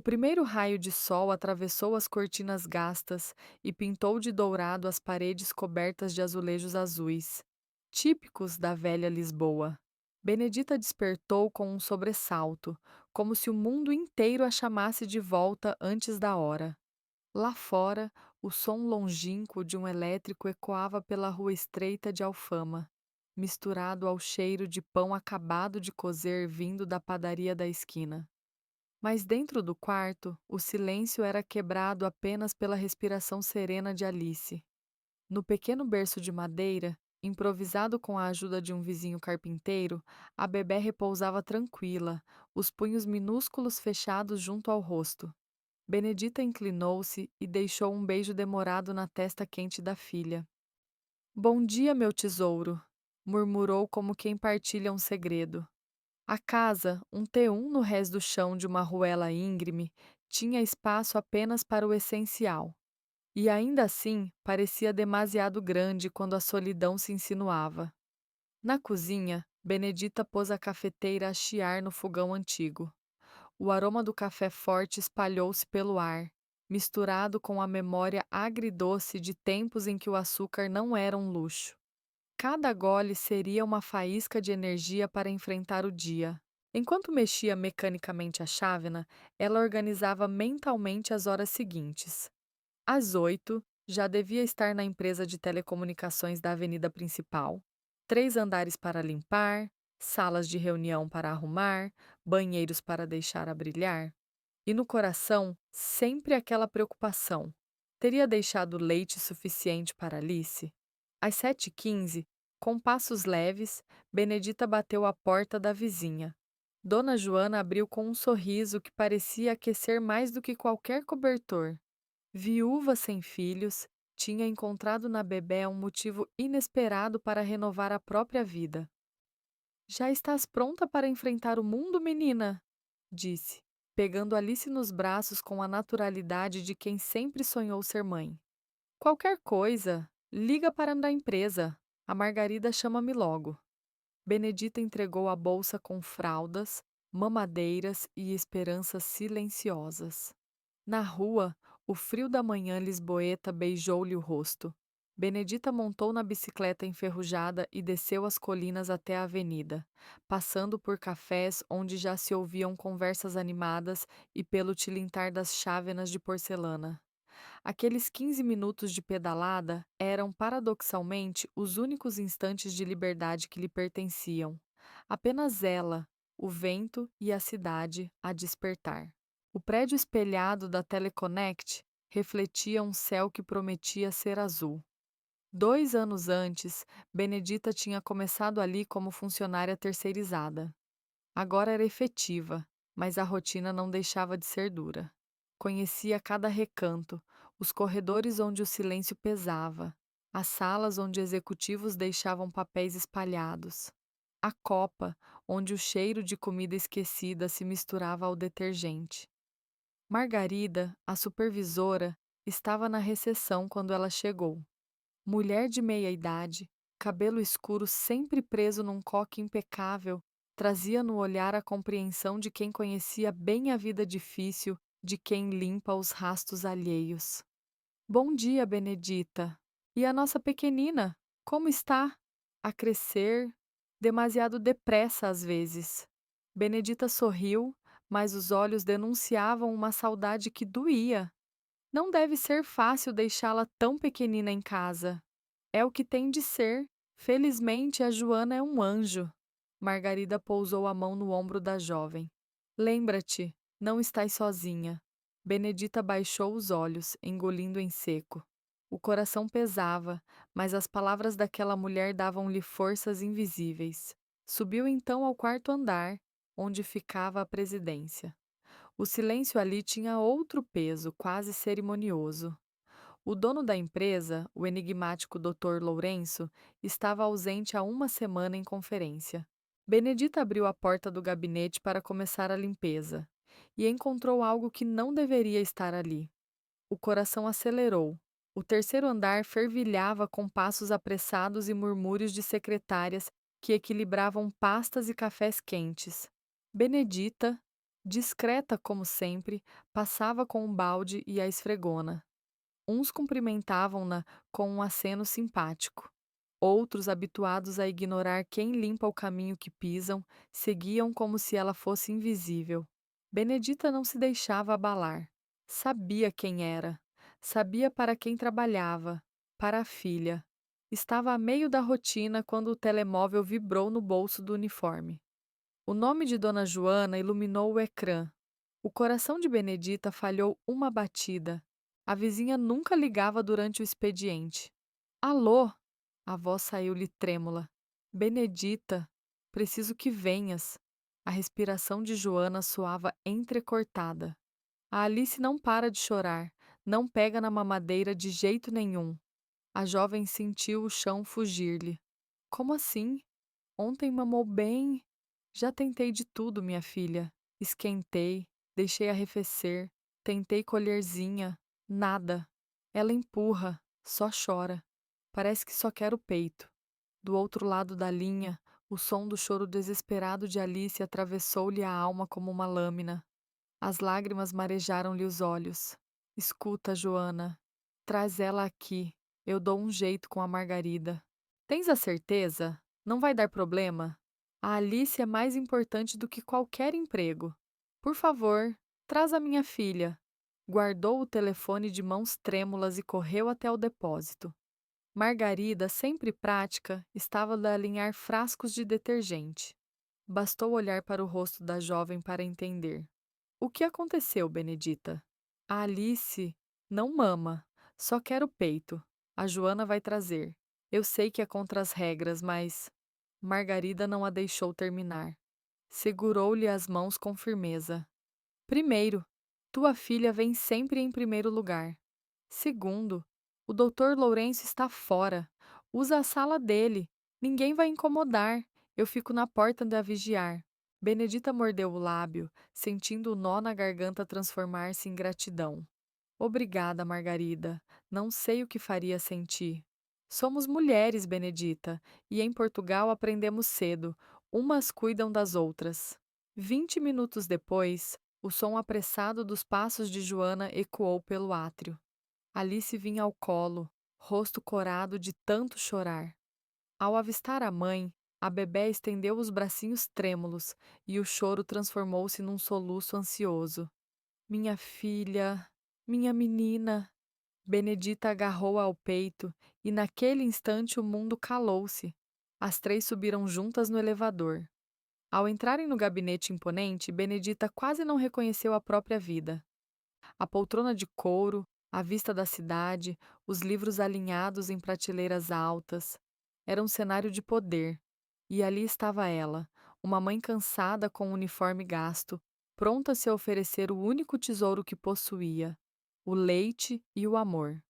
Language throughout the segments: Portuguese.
O primeiro raio de sol atravessou as cortinas gastas e pintou de dourado as paredes cobertas de azulejos azuis, típicos da velha Lisboa. Benedita despertou com um sobressalto, como se o mundo inteiro a chamasse de volta antes da hora. Lá fora, o som longínquo de um elétrico ecoava pela rua estreita de Alfama, misturado ao cheiro de pão acabado de cozer vindo da padaria da esquina. Mas dentro do quarto, o silêncio era quebrado apenas pela respiração serena de Alice. No pequeno berço de madeira, improvisado com a ajuda de um vizinho carpinteiro, a bebé repousava tranquila, os punhos minúsculos fechados junto ao rosto. Benedita inclinou-se e deixou um beijo demorado na testa quente da filha. Bom dia, meu tesouro, murmurou como quem partilha um segredo. A casa, um T1 no rés do chão de uma ruela íngreme, tinha espaço apenas para o essencial. E ainda assim, parecia demasiado grande quando a solidão se insinuava. Na cozinha, Benedita pôs a cafeteira a chiar no fogão antigo. O aroma do café forte espalhou-se pelo ar, misturado com a memória agridoce de tempos em que o açúcar não era um luxo. Cada gole seria uma faísca de energia para enfrentar o dia. Enquanto mexia mecanicamente a chávena, ela organizava mentalmente as horas seguintes. Às 8, já devia estar na empresa de telecomunicações da avenida principal. 3 andares para limpar, salas de reunião para arrumar, banheiros para deixar a brilhar. E no coração, sempre aquela preocupação. Teria deixado leite suficiente para Alice? Às 7h15, com passos leves, Benedita bateu à porta da vizinha. Dona Joana abriu com um sorriso que parecia aquecer mais do que qualquer cobertor. Viúva sem filhos, tinha encontrado na bebé um motivo inesperado para renovar a própria vida. Já estás pronta para enfrentar o mundo, menina? Disse, pegando Alice nos braços com a naturalidade de quem sempre sonhou ser mãe. Qualquer coisa, liga para a empresa. A Margarida chama-me logo. Benedita entregou a bolsa com fraldas, mamadeiras e esperanças silenciosas. Na rua, o frio da manhã lisboeta beijou-lhe o rosto. Benedita montou na bicicleta enferrujada e desceu as colinas até a avenida, passando por cafés onde já se ouviam conversas animadas e pelo tilintar das chávenas de porcelana. Aqueles 15 minutos de pedalada eram, paradoxalmente, os únicos instantes de liberdade que lhe pertenciam. Apenas ela, o vento e a cidade a despertar. O prédio espelhado da Teleconnect refletia um céu que prometia ser azul. 2 anos antes, Benedita tinha começado ali como funcionária terceirizada. Agora era efetiva, mas a rotina não deixava de ser dura. Conhecia cada recanto, os corredores onde o silêncio pesava, as salas onde executivos deixavam papéis espalhados, a copa onde o cheiro de comida esquecida se misturava ao detergente. Margarida, a supervisora, estava na recepção quando ela chegou. Mulher de meia idade, cabelo escuro sempre preso num coque impecável, trazia no olhar a compreensão de quem conhecia bem a vida difícil, de quem limpa os rastos alheios. Bom dia, Benedita. E a nossa pequenina, como está? A crescer, demasiado depressa às vezes. Benedita sorriu, mas os olhos denunciavam uma saudade que doía. Não deve ser fácil deixá-la tão pequenina em casa. É o que tem de ser. Felizmente, a Joana é um anjo. Margarida pousou a mão no ombro da jovem. Lembra-te, não estás sozinha. Benedita baixou os olhos, engolindo em seco. O coração pesava, mas as palavras daquela mulher davam-lhe forças invisíveis. Subiu então ao quarto andar, onde ficava a presidência. O silêncio ali tinha outro peso, quase cerimonioso. O dono da empresa, o enigmático Dr. Lourenço, estava ausente há uma semana em conferência. Benedita abriu a porta do gabinete para começar a limpeza e encontrou algo que não deveria estar ali. O coração acelerou. O terceiro andar fervilhava com passos apressados e murmúrios de secretárias que equilibravam pastas e cafés quentes. Benedita, Discreta como sempre, passava com um balde e a esfregona. Uns cumprimentavam-na com um aceno simpático. Outros, habituados a ignorar quem limpa o caminho que pisam, seguiam como se ela fosse invisível. Benedita não se deixava abalar. Sabia quem era. Sabia para quem trabalhava. Para a filha. Estava a meio da rotina quando o telemóvel vibrou no bolso do uniforme. O nome de Dona Joana iluminou o ecrã. O coração de Benedita falhou uma batida. A vizinha nunca ligava durante o expediente. Alô? A voz saiu-lhe trêmula. Benedita, preciso que venhas. A respiração de Joana soava entrecortada. A Alice não para de chorar, não pega na mamadeira de jeito nenhum. A jovem sentiu o chão fugir-lhe. Como assim? Ontem mamou bem. Já tentei de tudo, minha filha. Esquentei, deixei arrefecer, tentei colherzinha, nada. Ela empurra, só chora. Parece que só quer o peito. Do outro lado da linha, o som do choro desesperado de Alice atravessou-lhe a alma como uma lâmina. As lágrimas marejaram-lhe os olhos. Escuta, Joana. Traz ela aqui. Eu dou um jeito com a Margarida. Tens a certeza? Não vai dar problema? A Alice é mais importante do que qualquer emprego. Por favor, traz a minha filha. Guardou o telefone de mãos trêmulas e correu até o depósito. Margarida, sempre prática, estava a alinhar frascos de detergente. Bastou olhar para o rosto da jovem para entender. O que aconteceu, Benedita? A Alice não mama, só quer o peito. A Joana vai trazer. Eu sei que é contra as regras, mas. Margarida não a deixou terminar. Segurou-lhe as mãos com firmeza. Primeiro, tua filha vem sempre em primeiro lugar. Segundo, o doutor Lourenço está fora. Usa a sala dele. Ninguém vai incomodar. Eu fico na porta a vigiar. Benedita mordeu o lábio, sentindo o nó na garganta transformar-se em gratidão. Obrigada, Margarida. Não sei o que faria sem ti. Somos mulheres, Benedita, e em Portugal aprendemos cedo. Umas cuidam das outras. 20 minutos depois, o som apressado dos passos de Joana ecoou pelo átrio. Alice vinha ao colo, rosto corado de tanto chorar. Ao avistar a mãe, a bebé estendeu os bracinhos trêmulos e o choro transformou-se num soluço ansioso. Minha filha, minha menina. Benedita agarrou-a ao peito e naquele instante o mundo calou-se. As três subiram juntas no elevador. Ao entrarem no gabinete imponente, Benedita quase não reconheceu a própria vida. A poltrona de couro, a vista da cidade, os livros alinhados em prateleiras altas. Era um cenário de poder. E ali estava ela, uma mãe cansada com o uniforme gasto, pronta a se oferecer o único tesouro que possuía: o leite e o amor.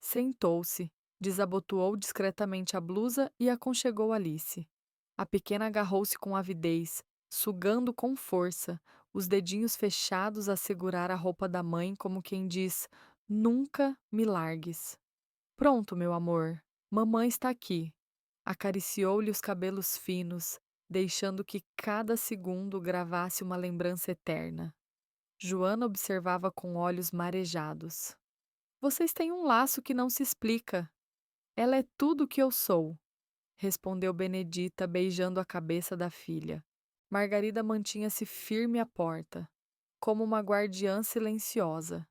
Sentou-se, desabotoou discretamente a blusa e aconchegou Alice. A pequena agarrou-se com avidez, sugando com força, os dedinhos fechados a segurar a roupa da mãe como quem diz: Nunca me largues. Pronto, meu amor, mamãe está aqui. Acariciou-lhe os cabelos finos, deixando que cada segundo gravasse uma lembrança eterna. Joana observava com olhos marejados. Vocês têm um laço que não se explica. Ela é tudo o que eu sou, respondeu Benedita, beijando a cabeça da filha. Margarida mantinha-se firme à porta, como uma guardiã silenciosa,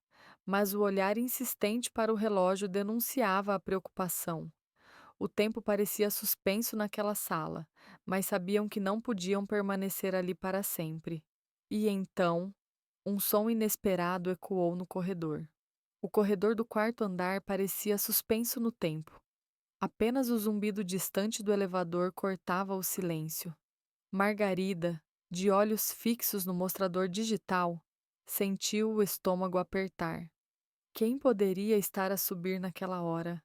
mas o olhar insistente para o relógio denunciava a preocupação. O tempo parecia suspenso naquela sala, mas sabiam que não podiam permanecer ali para sempre. E então, um som inesperado ecoou no corredor. O corredor do quarto andar parecia suspenso no tempo. Apenas o zumbido distante do elevador cortava o silêncio. Margarida, de olhos fixos no mostrador digital, sentiu o estômago apertar. Quem poderia estar a subir naquela hora?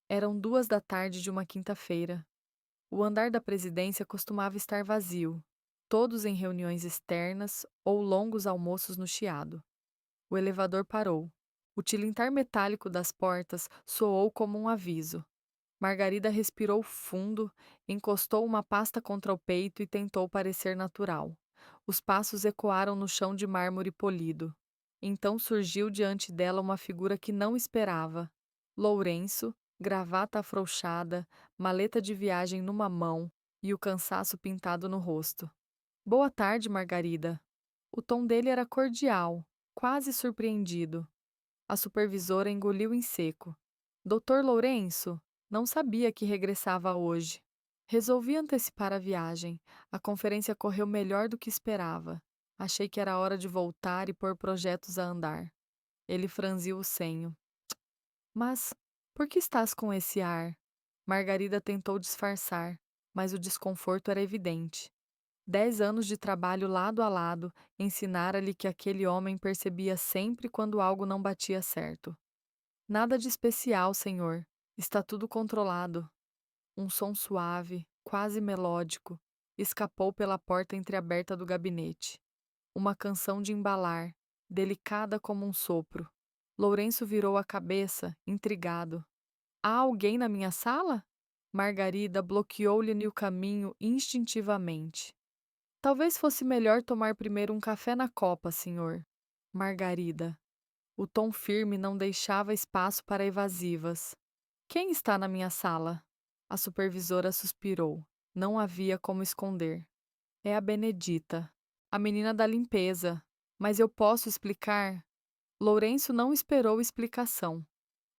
Eram 2 da tarde de uma quinta-feira. O andar da presidência costumava estar vazio, todos em reuniões externas ou longos almoços no chiado. O elevador parou. O tilintar metálico das portas soou como um aviso. Margarida respirou fundo, encostou uma pasta contra o peito e tentou parecer natural. Os passos ecoaram no chão de mármore polido. Então surgiu diante dela uma figura que não esperava. Lourenço, gravata afrouxada, maleta de viagem numa mão e o cansaço pintado no rosto. Boa tarde, Margarida. O tom dele era cordial, quase surpreendido. A supervisora engoliu em seco. Doutor Lourenço? Não sabia que regressava hoje. Resolvi antecipar a viagem. A conferência correu melhor do que esperava. Achei que era hora de voltar e pôr projetos a andar. Ele franziu o senho. Mas por que estás com esse ar? Margarida tentou disfarçar, mas o desconforto era evidente. 10 anos de trabalho lado a lado ensinara-lhe que aquele homem percebia sempre quando algo não batia certo. Nada de especial, senhor. Está tudo controlado. Um som suave, quase melódico, escapou pela porta entreaberta do gabinete. Uma canção de embalar, delicada como um sopro. Lourenço virou a cabeça, intrigado. Há alguém na minha sala? Margarida bloqueou-lhe o caminho instintivamente. Talvez fosse melhor tomar primeiro um café na copa, senhor. Margarida. O tom firme não deixava espaço para evasivas. Quem está na minha sala? A supervisora suspirou. Não havia como esconder. É a Benedita, a menina da limpeza. Mas eu posso explicar? Lourenço não esperou explicação.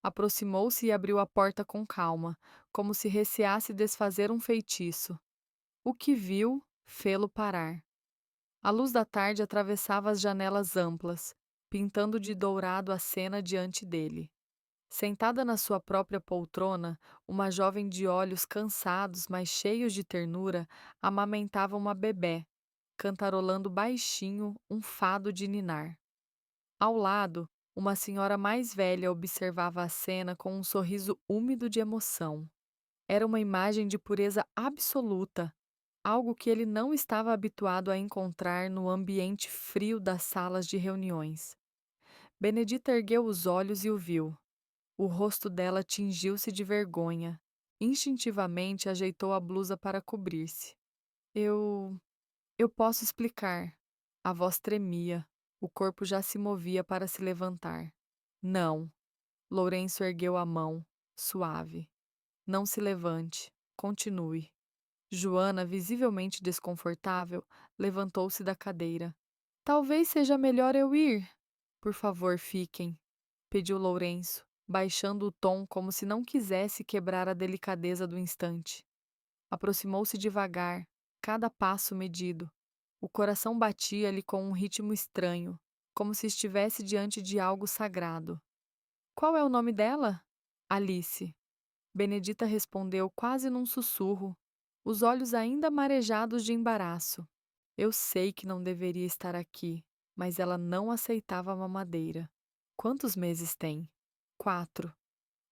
Aproximou-se e abriu a porta com calma, como se receasse desfazer um feitiço. O que viu, fê-lo parar. A luz da tarde atravessava as janelas amplas, pintando de dourado a cena diante dele. Sentada na sua própria poltrona, uma jovem de olhos cansados, mas cheios de ternura, amamentava uma bebé, cantarolando baixinho um fado de ninar. Ao lado, uma senhora mais velha observava a cena com um sorriso úmido de emoção. Era uma imagem de pureza absoluta, algo que ele não estava habituado a encontrar no ambiente frio das salas de reuniões. Benedita ergueu os olhos e o viu. O rosto dela tingiu-se de vergonha. Instintivamente ajeitou a blusa para cobrir-se. Eu. Eu posso explicar. A voz tremia. O corpo já se movia para se levantar. Não. Lourenço ergueu a mão, suave. Não se levante. Continue. Joana, visivelmente desconfortável, levantou-se da cadeira. Talvez seja melhor eu ir. Por favor, fiquem, pediu Lourenço, baixando o tom como se não quisesse quebrar a delicadeza do instante. Aproximou-se devagar, cada passo medido. O coração batia-lhe com um ritmo estranho, como se estivesse diante de algo sagrado. Qual é o nome dela? Alice. Benedita respondeu quase num sussurro, os olhos ainda marejados de embaraço. Eu sei que não deveria estar aqui, mas ela não aceitava a mamadeira. Quantos meses tem? 4.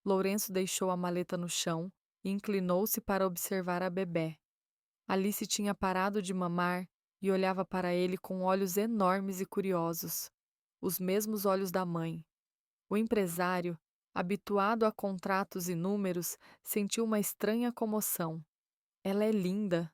Lourenço deixou a maleta no chão e inclinou-se para observar a bebé. Alice tinha parado de mamar e olhava para ele com olhos enormes e curiosos, os mesmos olhos da mãe. O empresário, habituado a contratos e números, sentiu uma estranha comoção. Ela é linda.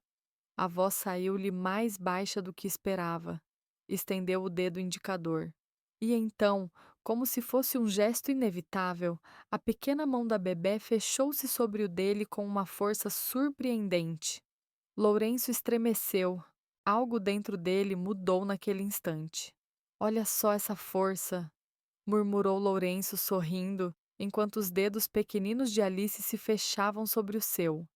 A voz saiu-lhe mais baixa do que esperava. Estendeu o dedo indicador. E então, como se fosse um gesto inevitável, a pequena mão da bebé fechou-se sobre o dele com uma força surpreendente. Lourenço estremeceu. Algo dentro dele mudou naquele instante. Olha só essa força, murmurou Lourenço sorrindo, enquanto os dedos pequeninos de Alice se fechavam sobre o seu.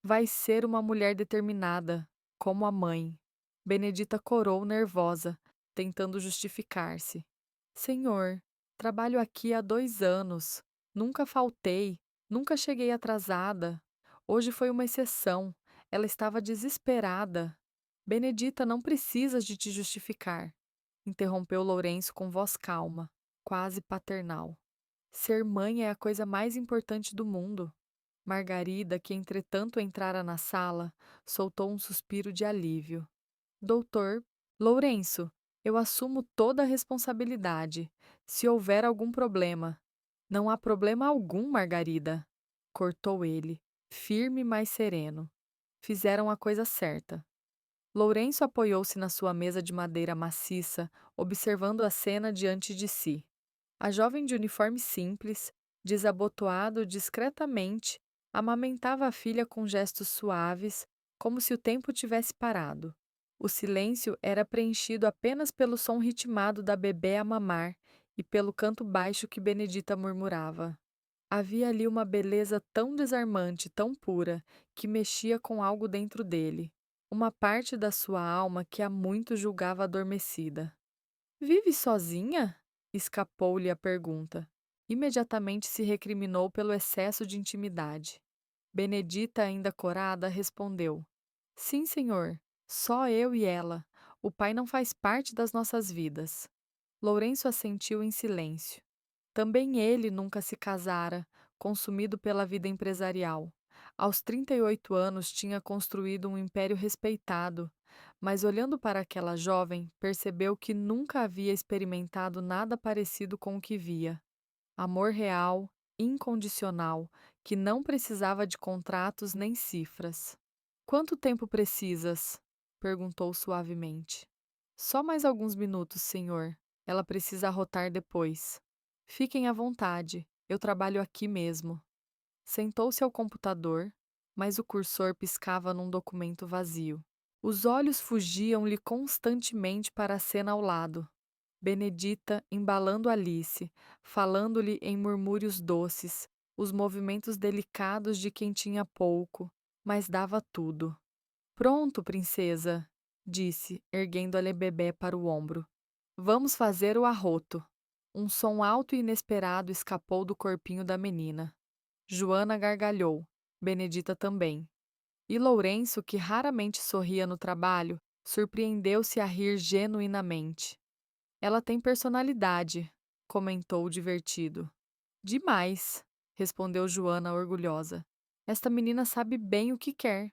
Vai ser uma mulher determinada, como a mãe. Benedita corou nervosa, tentando justificar-se. Senhor, trabalho aqui há 2 anos. Nunca faltei, nunca cheguei atrasada. Hoje foi uma exceção. Ela estava desesperada. Benedita, não precisas de te justificar, interrompeu Lourenço com voz calma, quase paternal. Ser mãe é a coisa mais importante do mundo. Margarida, que entretanto entrara na sala, soltou um suspiro de alívio. Doutor, Lourenço, eu assumo toda a responsabilidade. Se houver algum problema. Não há problema algum, Margarida, cortou ele, firme, mas sereno. Fizeram a coisa certa. Lourenço apoiou-se na sua mesa de madeira maciça, observando a cena diante de si. A jovem de uniforme simples, desabotoado discretamente, amamentava a filha com gestos suaves, como se o tempo tivesse parado. O silêncio era preenchido apenas pelo som ritmado da bebê a mamar e pelo canto baixo que Benedita murmurava. Havia ali uma beleza tão desarmante, tão pura, que mexia com algo dentro dele. Uma parte da sua alma que há muito julgava adormecida. Vive sozinha? Escapou-lhe a pergunta. Imediatamente se recriminou pelo excesso de intimidade. Benedita, ainda corada, respondeu: Sim, senhor. Só eu e ela. O pai não faz parte das nossas vidas. Lourenço assentiu em silêncio. Também ele nunca se casara, consumido pela vida empresarial. Aos 38 anos tinha construído um império respeitado, mas olhando para aquela jovem, percebeu que nunca havia experimentado nada parecido com o que via. Amor real, incondicional, que não precisava de contratos nem cifras. Quanto tempo precisas? Perguntou suavemente. Só mais alguns minutos, senhor. Ela precisa arrotar depois. Fiquem à vontade, eu trabalho aqui mesmo. Sentou-se ao computador, mas o cursor piscava num documento vazio. Os olhos fugiam-lhe constantemente para a cena ao lado. Benedita embalando Alice, falando-lhe em murmúrios doces, os movimentos delicados de quem tinha pouco, mas dava tudo. Pronto, princesa, disse, erguendo-lhe bebê para o ombro. Vamos fazer o arroto. Um som alto e inesperado escapou do corpinho da menina. Joana gargalhou, Benedita também. E Lourenço, que raramente sorria no trabalho, surpreendeu-se a rir genuinamente. Ela tem personalidade, comentou divertido. Demais, respondeu Joana orgulhosa. Esta menina sabe bem o que quer.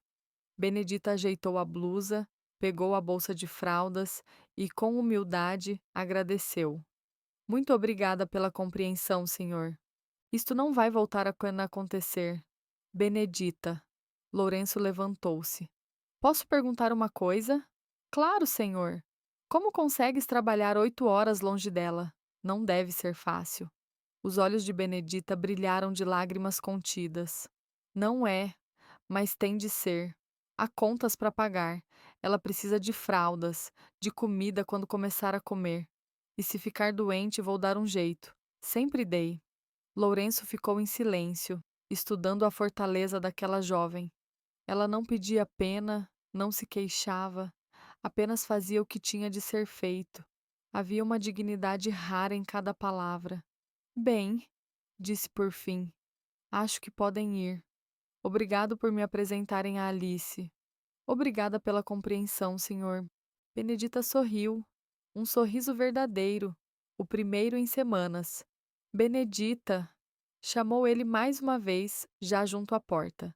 Benedita ajeitou a blusa, pegou a bolsa de fraldas e, com humildade, agradeceu. Muito obrigada pela compreensão, senhor. Isto não vai voltar a acontecer. Benedita. Lourenço levantou-se. Posso perguntar uma coisa? Claro, senhor. Como consegues trabalhar 8 horas longe dela? Não deve ser fácil. Os olhos de Benedita brilharam de lágrimas contidas. Não é, mas tem de ser. Há contas para pagar. Ela precisa de fraldas, de comida quando começar a comer. E se ficar doente, vou dar um jeito. Sempre dei. Lourenço ficou em silêncio, estudando a fortaleza daquela jovem. Ela não pedia pena, não se queixava, apenas fazia o que tinha de ser feito. Havia uma dignidade rara em cada palavra. Bem, disse por fim, acho que podem ir. Obrigado por me apresentarem a Alice. Obrigada pela compreensão, senhor. Benedita sorriu, um sorriso verdadeiro, o primeiro em semanas. Benedita, chamou ele mais uma vez, já junto à porta.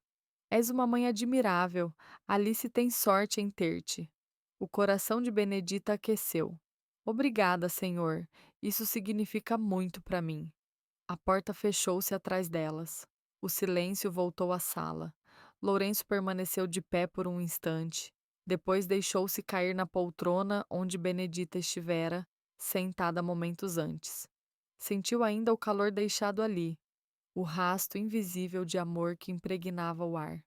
És uma mãe admirável. Alice tem sorte em ter-te. O coração de Benedita aqueceu. Obrigada, senhor. Isso significa muito para mim. A porta fechou-se atrás delas. O silêncio voltou à sala. Lourenço permaneceu de pé por um instante. Depois deixou-se cair na poltrona onde Benedita estivera, sentada momentos antes. Sentiu ainda o calor deixado ali, o rasto invisível de amor que impregnava o ar.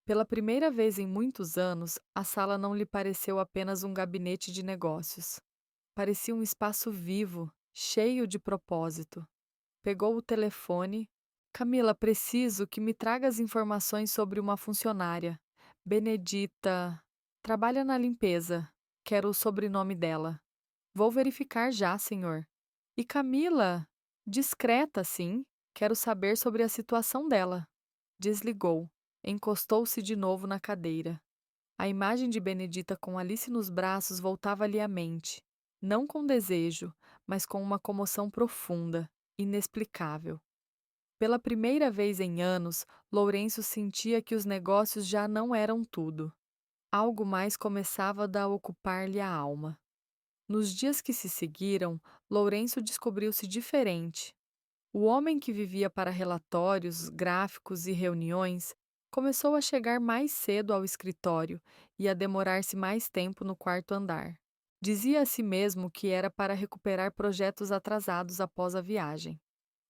Pela primeira vez em muitos anos, a sala não lhe pareceu apenas um gabinete de negócios. Parecia um espaço vivo, cheio de propósito. Pegou o telefone. Camila, preciso que me traga as informações sobre uma funcionária. Benedita. Trabalha na limpeza. Quero o sobrenome dela. Vou verificar já, senhor. E Camila? Discreta, sim. Quero saber sobre a situação dela. Desligou. Encostou-se de novo na cadeira. A imagem de Benedita com Alice nos braços voltava-lhe à mente, não com desejo, mas com uma comoção profunda, inexplicável. Pela primeira vez em anos, Lourenço sentia que os negócios já não eram tudo. Algo mais começava a ocupar-lhe a alma. Nos dias que se seguiram, Lourenço descobriu-se diferente. O homem que vivia para relatórios, gráficos e reuniões Começou a chegar mais cedo ao escritório e a demorar-se mais tempo no quarto andar. Dizia a si mesmo que era para recuperar projetos atrasados após a viagem.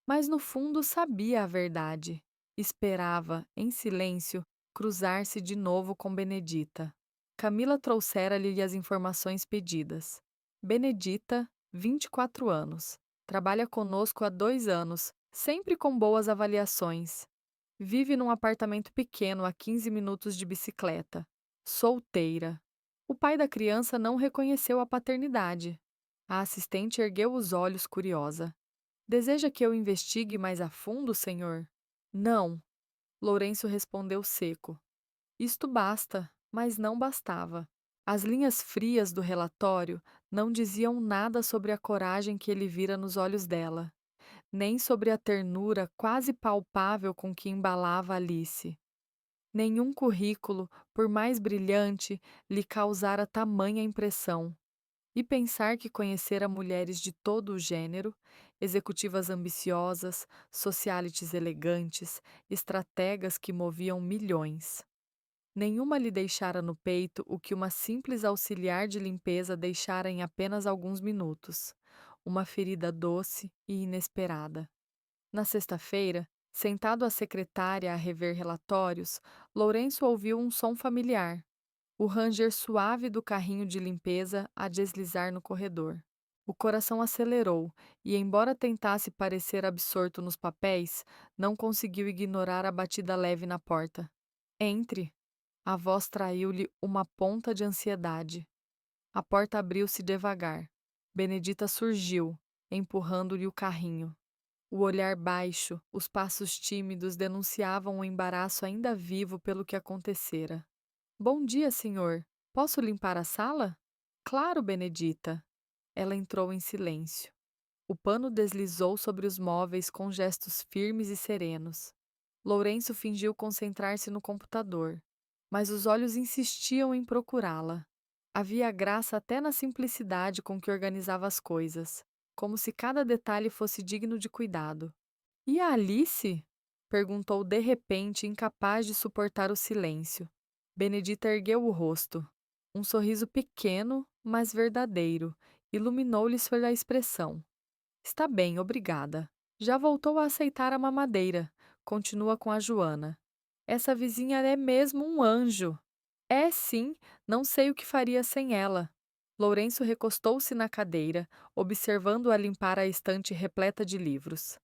Mas no fundo sabia a verdade. Esperava, em silêncio, cruzar-se de novo com Benedita. Camila trouxera-lhe as informações pedidas. Benedita, 24 anos. Trabalha conosco há 2 anos, sempre com boas avaliações. Vive num apartamento pequeno a 15 minutos de bicicleta. Solteira. O pai da criança não reconheceu a paternidade. A assistente ergueu os olhos curiosa. Deseja que eu investigue mais a fundo, senhor? Não, Lourenço respondeu seco. Isto basta, mas não bastava. As linhas frias do relatório não diziam nada sobre a coragem que ele vira nos olhos dela, nem sobre a ternura quase palpável com que embalava Alice. Nenhum currículo, por mais brilhante, lhe causara tamanha impressão. E pensar que conhecera mulheres de todo o gênero, executivas ambiciosas, socialites elegantes, estrategas que moviam milhões. Nenhuma lhe deixara no peito o que uma simples auxiliar de limpeza deixara em apenas alguns minutos: uma ferida doce e inesperada. Na sexta-feira, sentado à secretária a rever relatórios, Lourenço ouviu um som familiar, o ranger suave do carrinho de limpeza a deslizar no corredor. O coração acelerou e, embora tentasse parecer absorto nos papéis, não conseguiu ignorar a batida leve na porta. Entre! A voz traiu-lhe uma ponta de ansiedade. A porta abriu-se devagar. Benedita surgiu, empurrando-lhe o carrinho. O olhar baixo, os passos tímidos denunciavam um embaraço ainda vivo pelo que acontecera. Bom dia, senhor. Posso limpar a sala? Claro, Benedita. Ela entrou em silêncio. O pano deslizou sobre os móveis com gestos firmes e serenos. Lourenço fingiu concentrar-se no computador, mas os olhos insistiam em procurá-la. Havia graça até na simplicidade com que organizava as coisas, como se cada detalhe fosse digno de cuidado. E a Alice? Perguntou de repente, incapaz de suportar o silêncio. Benedita ergueu o rosto. Um sorriso pequeno, mas verdadeiro, iluminou-lhe sua expressão. Está bem, obrigada. Já voltou a aceitar a mamadeira. Continua com a Joana. Essa vizinha é mesmo um anjo. É sim, não sei o que faria sem ela. Lourenço recostou-se na cadeira, observando-a limpar a estante repleta de livros.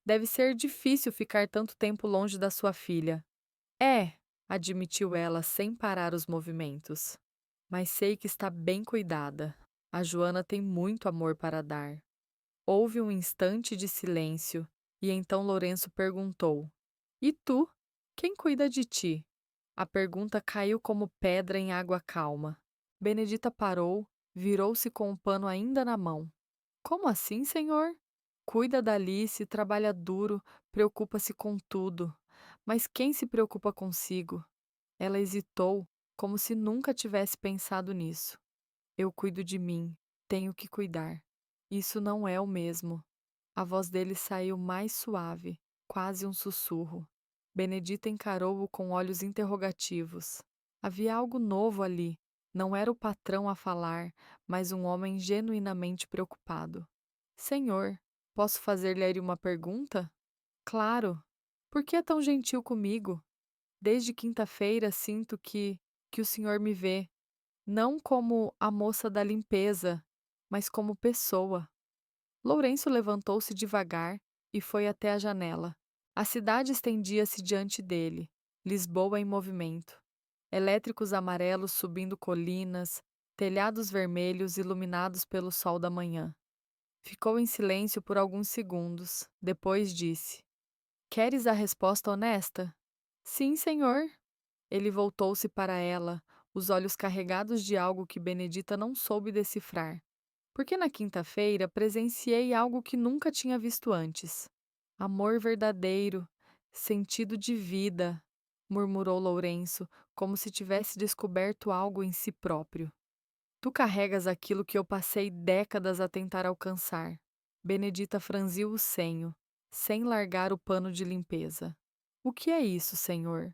Deve ser difícil ficar tanto tempo longe da sua filha. É, admitiu ela sem parar os movimentos. Mas sei que está bem cuidada. A Joana tem muito amor para dar. Houve um instante de silêncio, e então Lourenço perguntou: E tu? Quem cuida de ti? A pergunta caiu como pedra em água calma. Benedita parou, virou-se com o pano ainda na mão. Como assim, senhor? Cuida da Alice, trabalha duro, preocupa-se com tudo. Mas quem se preocupa consigo? Ela hesitou, como se nunca tivesse pensado nisso. Eu cuido de mim, tenho que cuidar. Isso não é o mesmo. A voz dele saiu mais suave, quase um sussurro. Benedita encarou-o com olhos interrogativos. Havia algo novo ali. Não era o patrão a falar, mas um homem genuinamente preocupado. Senhor, posso fazer-lhe uma pergunta? Claro. Por que é tão gentil comigo? Desde quinta-feira sinto que o senhor me vê, não como a moça da limpeza, mas como pessoa. Lourenço levantou-se devagar e foi até a janela. A cidade estendia-se diante dele, Lisboa em movimento. Elétricos amarelos subindo colinas, telhados vermelhos iluminados pelo sol da manhã. Ficou em silêncio por alguns segundos, depois disse: Queres a resposta honesta? Sim, senhor. Ele voltou-se para ela, os olhos carregados de algo que Benedita não soube decifrar. Porque na quinta-feira presenciei algo que nunca tinha visto antes. Amor verdadeiro, sentido de vida, murmurou Lourenço, como se tivesse descoberto algo em si próprio. Tu carregas aquilo que eu passei décadas a tentar alcançar. Benedita franziu o senho, sem largar o pano de limpeza. O que é isso, senhor?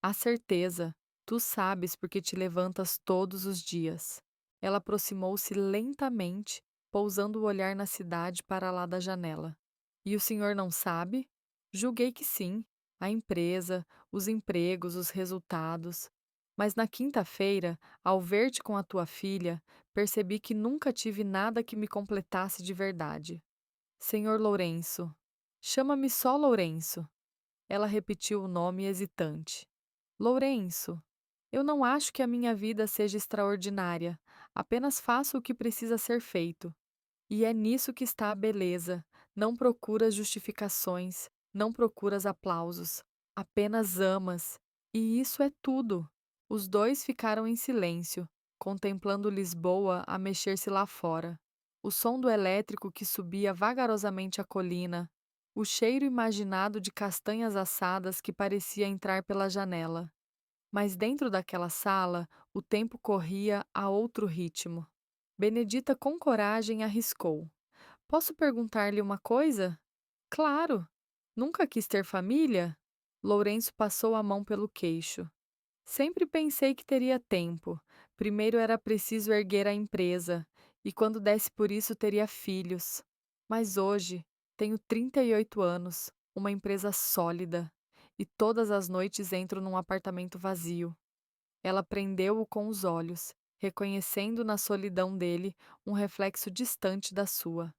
A certeza, tu sabes porque te levantas todos os dias. Ela aproximou-se lentamente, pousando o olhar na cidade para lá da janela. E o senhor não sabe? Julguei que sim. A empresa, os empregos, os resultados. Mas na quinta-feira, ao ver-te com a tua filha, percebi que nunca tive nada que me completasse de verdade. Senhor Lourenço. Chama-me só Lourenço. Ela repetiu o nome hesitante. Lourenço, eu não acho que a minha vida seja extraordinária, apenas faço o que precisa ser feito. E é nisso que está a beleza. Não procuras justificações, não procuras aplausos, apenas amas. E isso é tudo. Os dois ficaram em silêncio, contemplando Lisboa a mexer-se lá fora. O som do elétrico que subia vagarosamente a colina, o cheiro imaginado de castanhas assadas que parecia entrar pela janela. Mas dentro daquela sala, o tempo corria a outro ritmo. Benedita, com coragem, arriscou. Posso perguntar-lhe uma coisa? Claro! Nunca quis ter família? Lourenço passou a mão pelo queixo. Sempre pensei que teria tempo. Primeiro era preciso erguer a empresa, e quando desse por isso teria filhos. Mas hoje tenho 38 anos, uma empresa sólida, e todas as noites entro num apartamento vazio. Ela prendeu-o com os olhos, reconhecendo na solidão dele um reflexo distante da sua.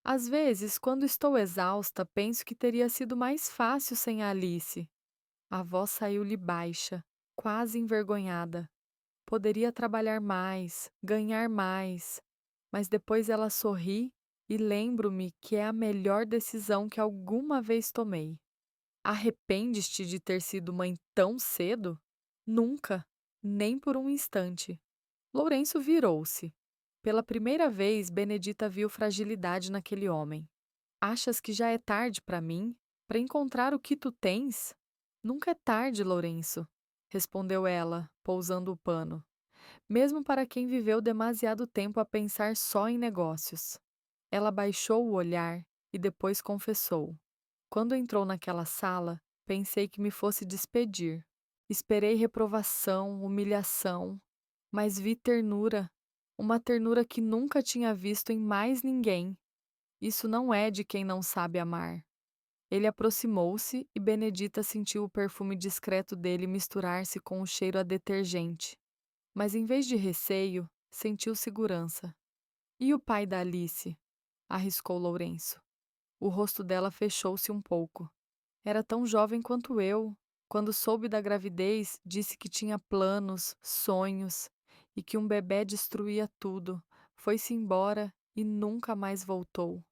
Às vezes, quando estou exausta, penso que teria sido mais fácil sem a Alice. A voz saiu-lhe baixa, quase envergonhada. Poderia trabalhar mais, ganhar mais. Mas depois ela sorri e lembro-me que é a melhor decisão que alguma vez tomei. Arrependes-te de ter sido mãe tão cedo? Nunca, nem por um instante. Lourenço virou-se. Pela primeira vez, Benedita viu fragilidade naquele homem. Achas que já é tarde para mim? Para encontrar o que tu tens? Nunca é tarde, Lourenço, respondeu ela, pousando o pano. Mesmo para quem viveu demasiado tempo a pensar só em negócios. Ela baixou o olhar e depois confessou. Quando entrou naquela sala, pensei que me fosse despedir. Esperei reprovação, humilhação, mas vi ternura, uma ternura que nunca tinha visto em mais ninguém. Isso não é de quem não sabe amar. Ele aproximou-se e Benedita sentiu o perfume discreto dele misturar-se com o cheiro a detergente. Mas em vez de receio, sentiu segurança. E o pai da Alice? Arriscou Lourenço. O rosto dela fechou-se um pouco. Era tão jovem quanto eu. Quando soube da gravidez, disse que tinha planos, sonhos e que um bebê destruía tudo. Foi-se embora e nunca mais voltou.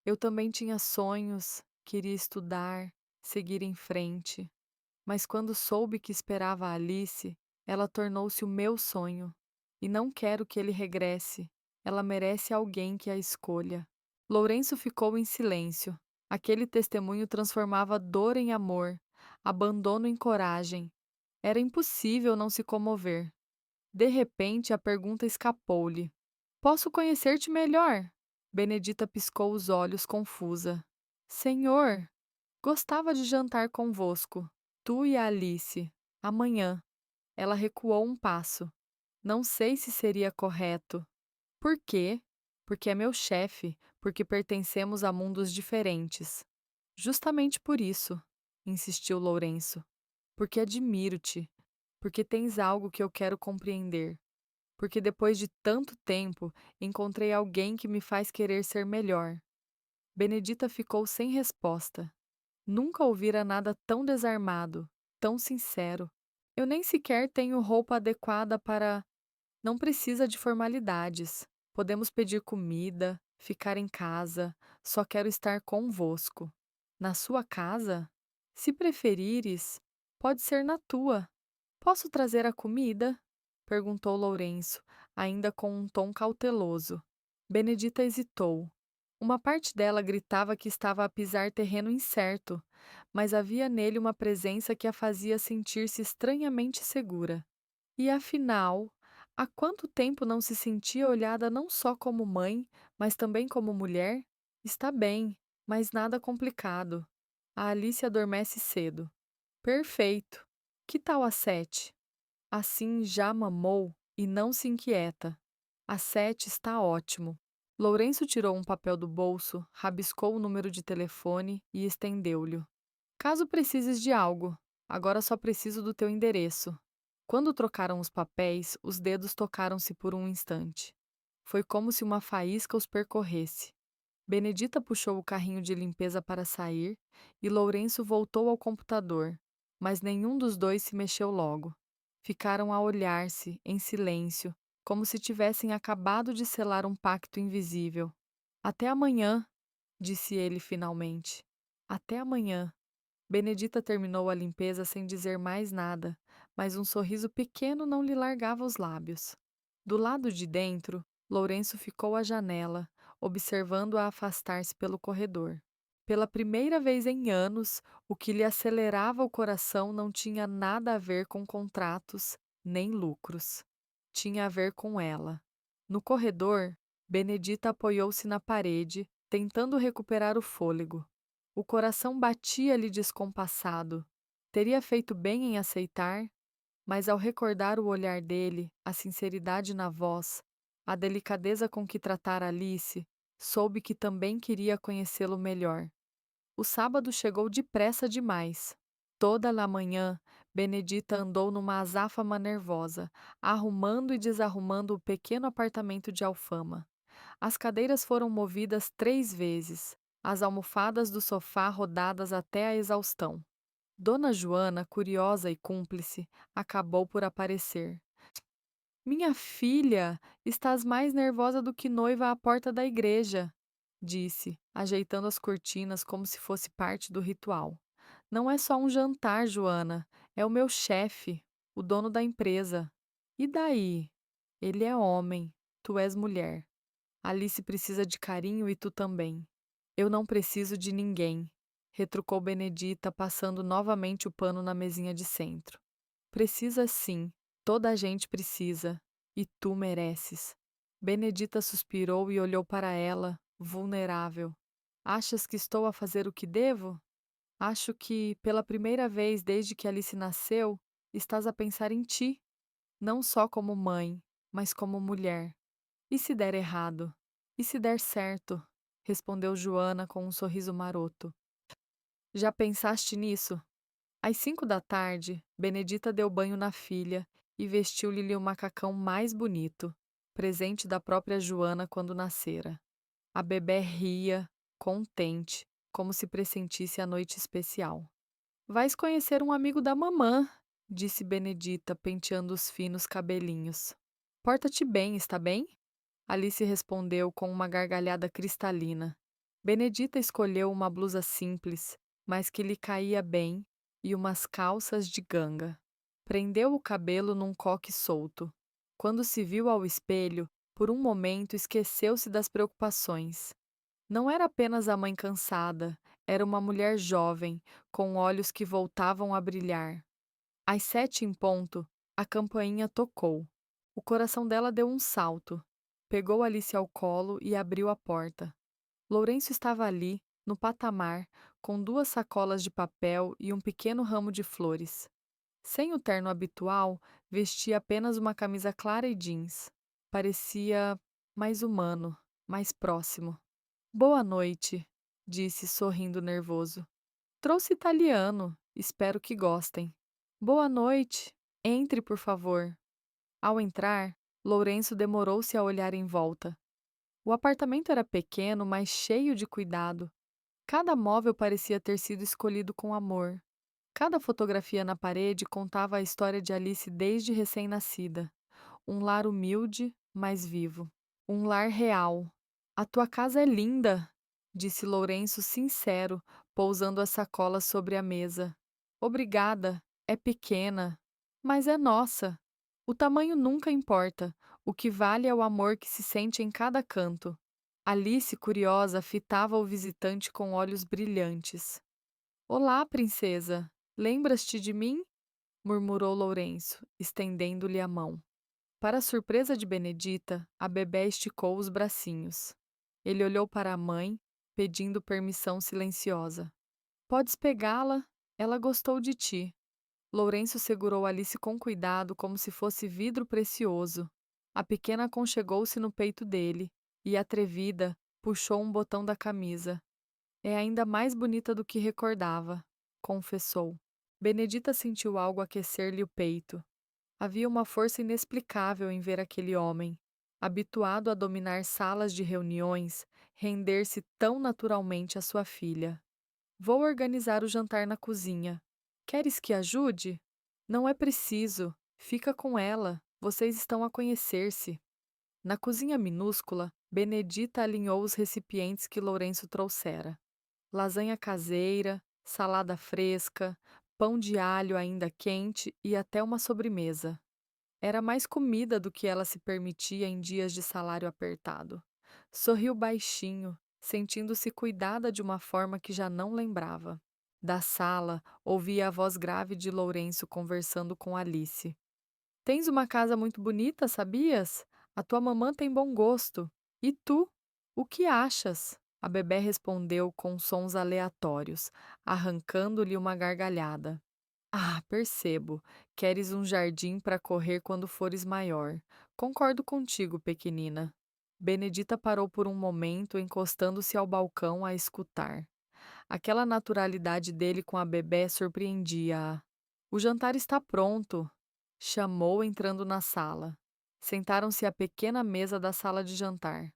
Eu também tinha sonhos, queria estudar, seguir em frente. Mas quando soube que esperava a Alice, ela tornou-se o meu sonho. E não quero que ele regresse. Ela merece alguém que a escolha. Lourenço ficou em silêncio. Aquele testemunho transformava dor em amor, abandono em coragem. Era impossível não se comover. De repente, a pergunta escapou-lhe: Posso conhecer-te melhor? Benedita piscou os olhos, confusa. Senhor, gostava de jantar convosco, tu e a Alice. Amanhã. Ela recuou um passo. Não sei se seria correto. Por quê? Porque é meu chefe, porque pertencemos a mundos diferentes. Justamente por isso, insistiu Lourenço. Porque admiro-te, porque tens algo que eu quero compreender, porque depois de tanto tempo encontrei alguém que me faz querer ser melhor. Benedita ficou sem resposta. Nunca ouvira nada tão desarmado, tão sincero. Eu nem sequer tenho roupa adequada para. Não precisa de formalidades. Podemos pedir comida, ficar em casa. Só quero estar convosco. Na sua casa? Se preferires, pode ser na tua. Posso trazer a comida? Perguntou Lourenço, ainda com um tom cauteloso. Benedita hesitou. Uma parte dela gritava que estava a pisar terreno incerto, mas havia nele uma presença que a fazia sentir-se estranhamente segura. E afinal, há quanto tempo não se sentia olhada não só como mãe, mas também como mulher? Está bem, mas nada complicado. A Alice adormece cedo. Perfeito. Que tal a 7? Assim já mamou e não se inquieta. A 7 está ótimo. Lourenço tirou um papel do bolso, rabiscou o número de telefone e estendeu-lhe. Caso precises de algo, agora só preciso do teu endereço. Quando trocaram os papéis, os dedos tocaram-se por um instante. Foi como se uma faísca os percorresse. Benedita puxou o carrinho de limpeza para sair e Lourenço voltou ao computador, mas nenhum dos dois se mexeu logo. Ficaram a olhar-se, em silêncio, como se tivessem acabado de selar um pacto invisível. Até amanhã, disse ele finalmente. Até amanhã. Benedita terminou a limpeza sem dizer mais nada, mas um sorriso pequeno não lhe largava os lábios. Do lado de dentro, Lourenço ficou à janela, observando-a afastar-se pelo corredor. Pela primeira vez em anos, o que lhe acelerava o coração não tinha nada a ver com contratos nem lucros. Tinha a ver com ela. No corredor, Benedita apoiou-se na parede, tentando recuperar o fôlego. O coração batia-lhe descompassado. Teria feito bem em aceitar, mas ao recordar o olhar dele, a sinceridade na voz, a delicadeza com que tratara Alice, soube que também queria conhecê-lo melhor. O sábado chegou depressa demais. Toda a manhã, Benedita andou numa azáfama nervosa, arrumando e desarrumando o pequeno apartamento de Alfama. As cadeiras foram movidas 3 vezes, as almofadas do sofá rodadas até a exaustão. Dona Joana, curiosa e cúmplice, acabou por aparecer. Minha filha, estás mais nervosa do que noiva à porta da igreja, disse, ajeitando as cortinas como se fosse parte do ritual. Não é só um jantar, Joana, é o meu chefe, o dono da empresa. E daí? Ele é homem, tu és mulher. Alice precisa de carinho e tu também. Eu não preciso de ninguém, retrucou Benedita, passando novamente o pano na mesinha de centro. Precisa sim, toda a gente precisa, e tu mereces. Benedita suspirou e olhou para ela, vulnerável. Achas que estou a fazer o que devo? Acho que, pela primeira vez desde que Alice nasceu, estás a pensar em ti, não só como mãe, mas como mulher. E se der errado? E se der certo? Respondeu Joana com um sorriso maroto. Já pensaste nisso? Às 5 da tarde, Benedita deu banho na filha e vestiu-lhe o macacão mais bonito, presente da própria Joana quando nascera. A bebé ria, contente, como se pressentisse a noite especial. Vais conhecer um amigo da mamã, disse Benedita, penteando os finos cabelinhos. Porta-te bem, está bem? Alice respondeu com uma gargalhada cristalina. Benedita escolheu uma blusa simples, mas que lhe caía bem, e umas calças de ganga. Prendeu o cabelo num coque solto. Quando se viu ao espelho, por um momento esqueceu-se das preocupações. Não era apenas a mãe cansada, era uma mulher jovem, com olhos que voltavam a brilhar. Às 7 em ponto, a campainha tocou. O coração dela deu um salto. Pegou Alice ao colo e abriu a porta. Lourenço estava ali, no patamar, com 2 sacolas de papel e um pequeno ramo de flores. Sem o terno habitual, vestia apenas uma camisa clara e jeans. Parecia mais humano, mais próximo. Boa noite, disse, sorrindo nervoso. Trouxe italiano, espero que gostem. Boa noite. Entre, por favor. Ao entrar, Lourenço demorou-se a olhar em volta. O apartamento era pequeno, mas cheio de cuidado. Cada móvel parecia ter sido escolhido com amor. Cada fotografia na parede contava a história de Alice desde recém-nascida. Um lar humilde, mas vivo. Um lar real. A tua casa é linda, disse Lourenço sincero, pousando as sacolas sobre a mesa. Obrigada, é pequena, mas é nossa. O tamanho nunca importa, o que vale é o amor que se sente em cada canto. Alice, curiosa, fitava o visitante com olhos brilhantes. Olá, princesa, lembras-te de mim? Murmurou Lourenço, estendendo-lhe a mão. Para a surpresa de Benedita, a bebé esticou os bracinhos. Ele olhou para a mãe, pedindo permissão silenciosa. Podes pegá-la, ela gostou de ti. Lourenço segurou Alice com cuidado, como se fosse vidro precioso. A pequena aconchegou-se no peito dele, e, atrevida, puxou um botão da camisa. É ainda mais bonita do que recordava, confessou. Benedita sentiu algo aquecer-lhe o peito. Havia uma força inexplicável em ver aquele homem, habituado a dominar salas de reuniões, render-se tão naturalmente à sua filha. Vou organizar o jantar na cozinha. Queres que ajude? Não é preciso. Fica com ela. Vocês estão a conhecer-se. Na cozinha minúscula, Benedita alinhou os recipientes que Lourenço trouxera. Lasanha caseira, salada fresca, pão de alho ainda quente e até uma sobremesa. Era mais comida do que ela se permitia em dias de salário apertado. Sorriu baixinho, sentindo-se cuidada de uma forma que já não lembrava. Da sala, ouvia a voz grave de Lourenço conversando com Alice. Tens uma casa muito bonita, sabias? A tua mamã tem bom gosto. E tu? O que achas? A bebé respondeu com sons aleatórios, arrancando-lhe uma gargalhada. Ah, percebo. Queres um jardim para correr quando fores maior. Concordo contigo, pequenina. Benedita parou por um momento, encostando-se ao balcão a escutar. Aquela naturalidade dele com a bebé surpreendia-a. O jantar está pronto, chamou entrando na sala. Sentaram-se à pequena mesa da sala de jantar.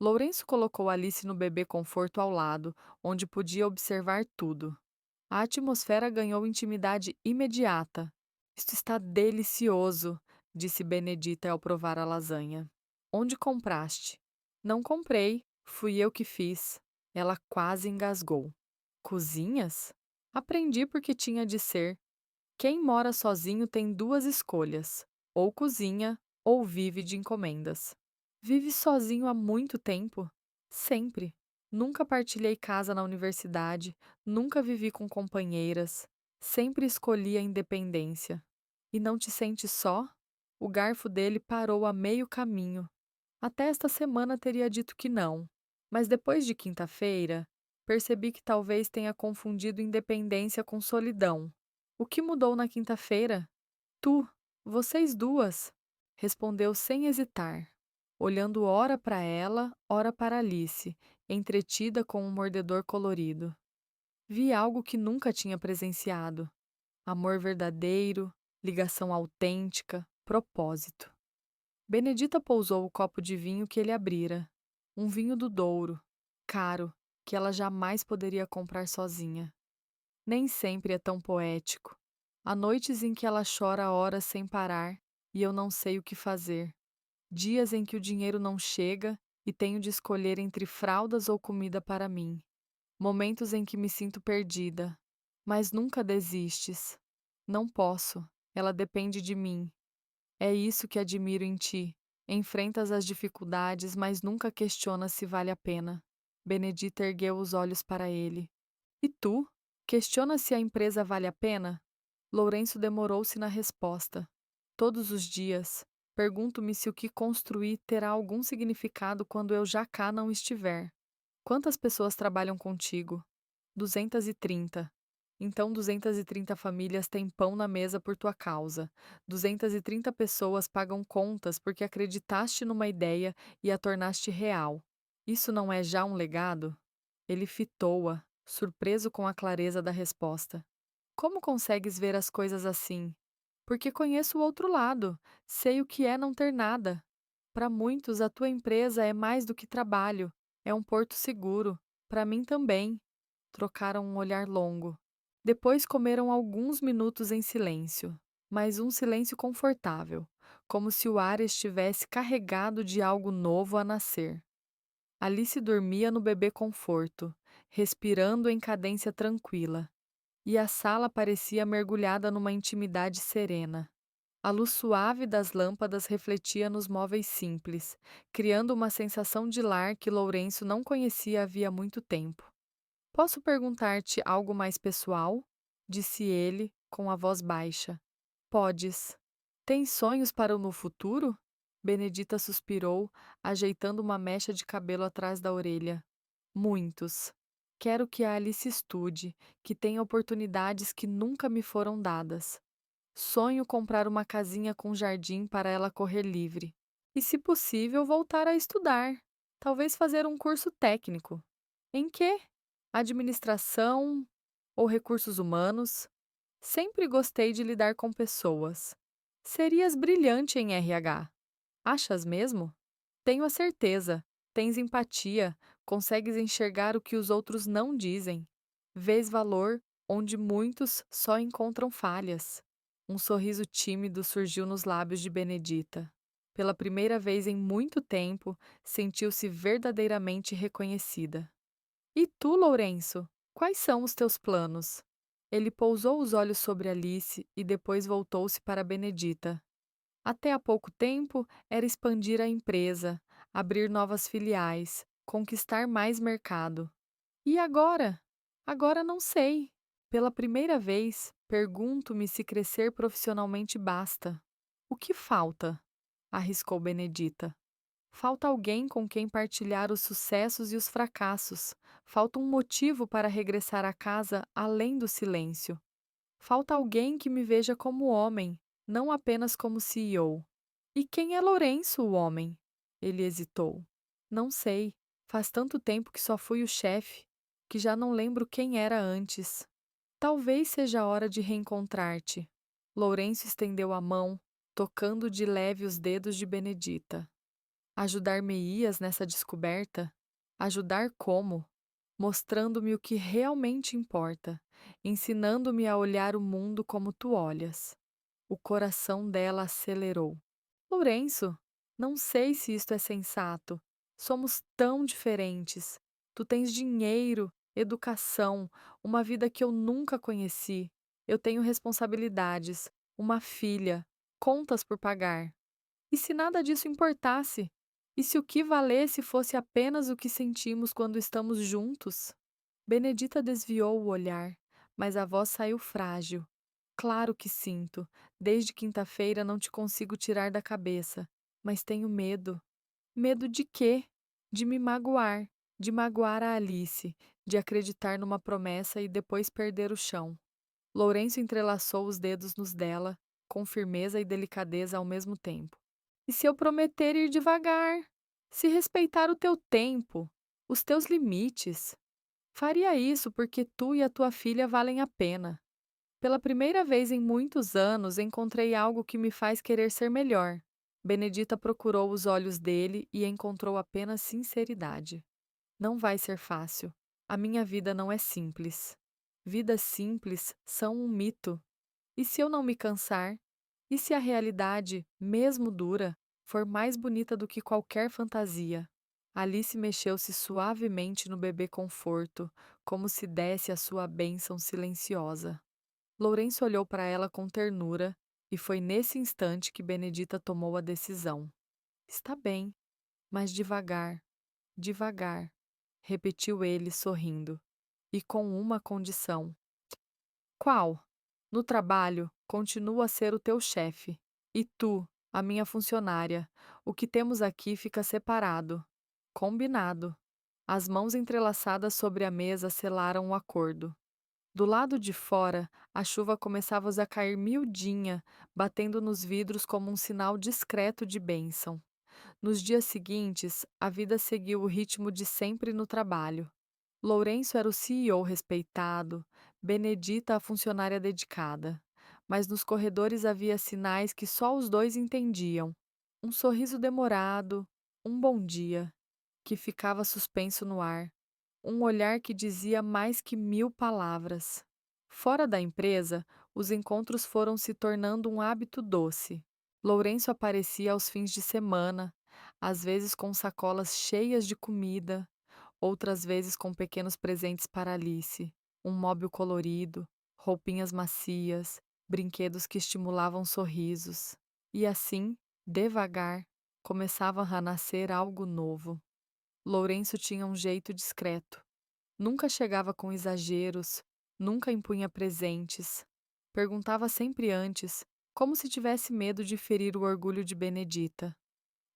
Lourenço colocou Alice no bebê conforto ao lado, onde podia observar tudo. A atmosfera ganhou intimidade imediata. Isto está delicioso, disse Benedita ao provar a lasanha. Onde compraste? Não comprei, fui eu que fiz. Ela quase engasgou. Cozinhas? Aprendi porque tinha de ser. Quem mora sozinho tem duas escolhas: ou cozinha, ou vive de encomendas. Vive sozinho há muito tempo? Sempre. Nunca partilhei casa na universidade, nunca vivi com companheiras. Sempre escolhi a independência. E não te sentes só? O garfo dele parou a meio caminho. Até esta semana teria dito que não. Mas depois de quinta-feira, percebi que talvez tenha confundido independência com solidão. O que mudou na quinta-feira? Tu, vocês duas, respondeu sem hesitar, olhando ora para ela, ora para Alice, entretida com um mordedor colorido. Vi algo que nunca tinha presenciado: amor verdadeiro, ligação autêntica, propósito. Benedita pousou o copo de vinho que ele abrira. Um vinho do Douro, caro, que ela jamais poderia comprar sozinha. Nem sempre é tão poético. Há noites em que ela chora horas sem parar e eu não sei o que fazer. Dias em que o dinheiro não chega e tenho de escolher entre fraldas ou comida para mim. Momentos em que me sinto perdida. Mas nunca desistes. Não posso. Ela depende de mim. É isso que admiro em ti. Enfrentas as dificuldades, mas nunca questionas se vale a pena. Benedita ergueu os olhos para ele. E tu? Questiona se a empresa vale a pena? Lourenço demorou-se na resposta. Todos os dias, pergunto-me se o que construí terá algum significado quando eu já cá não estiver. Quantas pessoas trabalham contigo? 230. Então 230 famílias têm pão na mesa por tua causa. 230 pessoas pagam contas porque acreditaste numa ideia e a tornaste real. Isso não é já um legado? Ele fitou-a, surpreso com a clareza da resposta. Como consegues ver as coisas assim? Porque conheço o outro lado, sei o que é não ter nada. Para muitos, a tua empresa é mais do que trabalho, é um porto seguro. Para mim também. Trocaram um olhar longo. Depois comeram alguns minutos em silêncio, mas um silêncio confortável, como se o ar estivesse carregado de algo novo a nascer. Alice dormia no bebê conforto, respirando em cadência tranquila, e a sala parecia mergulhada numa intimidade serena. A luz suave das lâmpadas refletia nos móveis simples, criando uma sensação de lar que Lourenço não conhecia havia muito tempo. Posso perguntar-te algo mais pessoal? Disse ele, com a voz baixa. Podes. Tens sonhos para o no futuro? Benedita suspirou, ajeitando uma mecha de cabelo atrás da orelha. Muitos. Quero que a Alice estude, que tenha oportunidades que nunca me foram dadas. Sonho comprar uma casinha com jardim para ela correr livre. E, se possível, voltar a estudar. Talvez fazer um curso técnico. Em quê? Administração ou recursos humanos? Sempre gostei de lidar com pessoas. Serias brilhante em RH. Achas mesmo? Tenho a certeza. Tens empatia, consegues enxergar o que os outros não dizem. Vês valor onde muitos só encontram falhas. Um sorriso tímido surgiu nos lábios de Benedita. Pela primeira vez em muito tempo, sentiu-se verdadeiramente reconhecida. E tu, Lourenço? Quais são os teus planos? Ele pousou os olhos sobre Alice e depois voltou-se para Benedita. Até há pouco tempo era expandir a empresa, abrir novas filiais, conquistar mais mercado. E agora? Agora não sei. Pela primeira vez, pergunto-me se crescer profissionalmente basta. O que falta? Arriscou Benedita. Falta alguém com quem partilhar os sucessos e os fracassos. Falta um motivo para regressar a casa além do silêncio. Falta alguém que me veja como homem, não apenas como CEO. E quem é Lourenço, o homem? Ele hesitou. Não sei. Faz tanto tempo que só fui o chefe, que já não lembro quem era antes. Talvez seja a hora de reencontrar-te. Lourenço estendeu a mão, tocando de leve os dedos de Benedita. Ajudar-me-ias nessa descoberta? Ajudar como? Mostrando-me o que realmente importa, ensinando-me a olhar o mundo como tu olhas. O coração dela acelerou. Lourenço, não sei se isto é sensato. Somos tão diferentes. Tu tens dinheiro, educação, uma vida que eu nunca conheci. Eu tenho responsabilidades, uma filha, contas por pagar. E se nada disso importasse? E se o que valesse fosse apenas o que sentimos quando estamos juntos? Benedita desviou o olhar, mas a voz saiu frágil. Claro que sinto. Desde quinta-feira não te consigo tirar da cabeça. Mas tenho medo. Medo de quê? De me magoar. De magoar a Alice. De acreditar numa promessa e depois perder o chão. Lourenço entrelaçou os dedos nos dela, com firmeza e delicadeza ao mesmo tempo. E se eu prometer ir devagar? Se respeitar o teu tempo, os teus limites? Faria isso porque tu e a tua filha valem a pena. Pela primeira vez em muitos anos, encontrei algo que me faz querer ser melhor. Benedita procurou os olhos dele e encontrou apenas sinceridade. Não vai ser fácil. A minha vida não é simples. Vidas simples são um mito. E se eu não me cansar? E se a realidade, mesmo dura, for mais bonita do que qualquer fantasia? Alice mexeu-se suavemente no bebê conforto, como se desse a sua bênção silenciosa. Lourenço olhou para ela com ternura, e foi nesse instante que Benedita tomou a decisão. Está bem, mas devagar, devagar, repetiu ele, sorrindo, e com uma condição. Qual? No trabalho, continua a ser o teu chefe, e tu, a minha funcionária. O que temos aqui fica separado. Combinado. As mãos entrelaçadas sobre a mesa selaram o acordo. Do lado de fora, a chuva começava a cair miudinha, batendo nos vidros como um sinal discreto de bênção. Nos dias seguintes, a vida seguiu o ritmo de sempre no trabalho. Lourenço era o CEO respeitado, Benedita a funcionária dedicada. Mas nos corredores havia sinais que só os dois entendiam. Um sorriso demorado, um bom dia, que ficava suspenso no ar. Um olhar que dizia mais que 1000 palavras. Fora da empresa, os encontros foram se tornando um hábito doce. Lourenço aparecia aos fins de semana, às vezes com sacolas cheias de comida, outras vezes com pequenos presentes para Alice, um móvel colorido, roupinhas macias, brinquedos que estimulavam sorrisos. E assim, devagar, começava a nascer algo novo. Lourenço tinha um jeito discreto. Nunca chegava com exageros, nunca impunha presentes. Perguntava sempre antes, como se tivesse medo de ferir o orgulho de Benedita.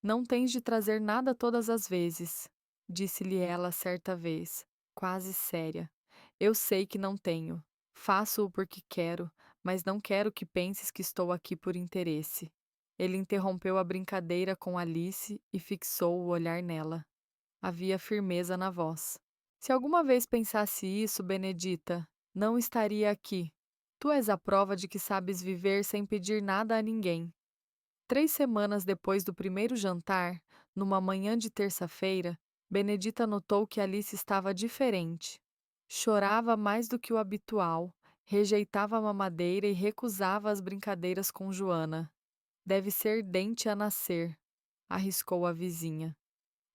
Não tens de trazer nada todas as vezes, disse-lhe ela certa vez, quase séria. Eu sei que não tenho. Faço-o porque quero, mas não quero que penses que estou aqui por interesse. Ele interrompeu a brincadeira com Alice e fixou o olhar nela. Havia firmeza na voz. Se alguma vez pensasse isso, Benedita, não estaria aqui. Tu és a prova de que sabes viver sem pedir nada a ninguém. 3 semanas depois do primeiro jantar, numa manhã de terça-feira, Benedita notou que Alice estava diferente. Chorava mais do que o habitual, rejeitava a mamadeira e recusava as brincadeiras com Joana. Deve ser dente a nascer, arriscou a vizinha.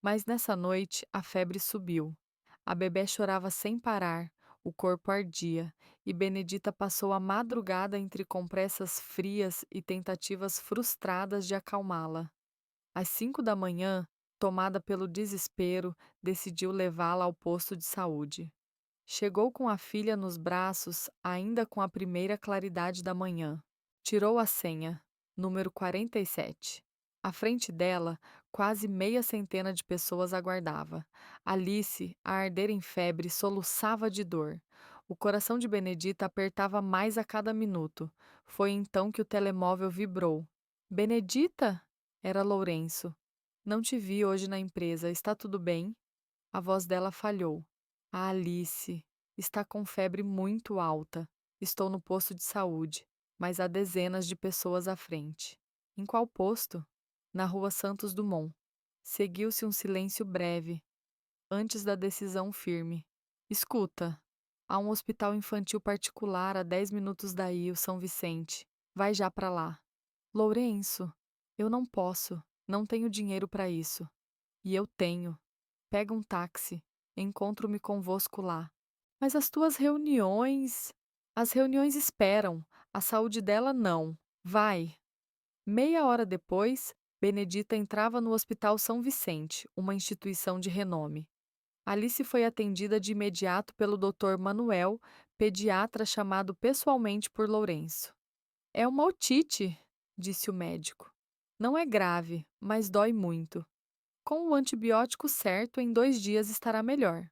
Mas nessa noite a febre subiu. A bebé chorava sem parar, o corpo ardia, e Benedita passou a madrugada entre compressas frias e tentativas frustradas de acalmá-la. Às 5 da manhã, tomada pelo desespero, decidiu levá-la ao posto de saúde. Chegou com a filha nos braços, ainda com a primeira claridade da manhã. Tirou a senha, número 47. À frente dela, quase meia centena de pessoas aguardava. Alice, a arder em febre, soluçava de dor. O coração de Benedita apertava mais a cada minuto. Foi então que o telemóvel vibrou. Benedita? Era Lourenço. Não te vi hoje na empresa, está tudo bem? A voz dela falhou. A Alice está com febre muito alta. Estou no posto de saúde, mas há dezenas de pessoas à frente. Em qual posto? Na rua Santos Dumont. Seguiu-se um silêncio breve, antes da decisão firme. Escuta, há um hospital infantil particular a 10 minutos daí, o São Vicente. Vai já para lá. Lourenço, eu não posso, não tenho dinheiro para isso. E eu tenho. Pega um táxi. Encontro-me convosco lá. Mas as tuas reuniões. As reuniões esperam. A saúde dela não. Vai. Meia hora depois, Benedita entrava no Hospital São Vicente, uma instituição de renome. Alice foi atendida de imediato pelo Dr. Manuel, pediatra chamado pessoalmente por Lourenço. É uma otite, disse o médico. Não é grave, mas dói muito. Com o antibiótico certo, em 2 dias estará melhor.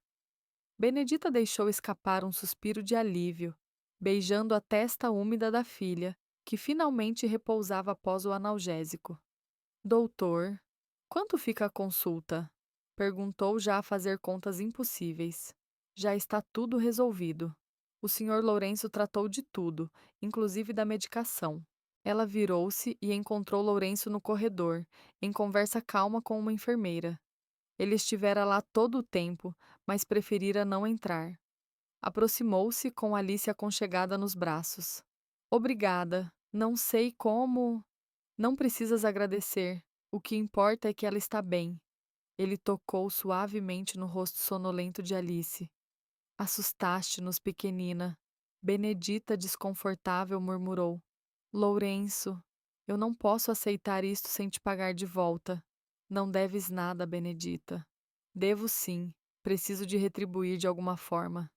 Benedita deixou escapar um suspiro de alívio, beijando a testa úmida da filha, que finalmente repousava após o analgésico. Doutor, quanto fica a consulta? Perguntou já a fazer contas impossíveis. Já está tudo resolvido. O senhor Lourenço tratou de tudo, inclusive da medicação. Ela virou-se e encontrou Lourenço no corredor, em conversa calma com uma enfermeira. Ele estivera lá todo o tempo, mas preferira não entrar. Aproximou-se com Alice aconchegada nos braços. Obrigada. Não sei como. Não precisas agradecer. O que importa é que ela está bem. Ele tocou suavemente no rosto sonolento de Alice. Assustaste-nos, pequenina. Benedita, desconfortável, murmurou. Lourenço, eu não posso aceitar isto sem te pagar de volta. Não deves nada, Benedita. Devo sim. Preciso de retribuir de alguma forma.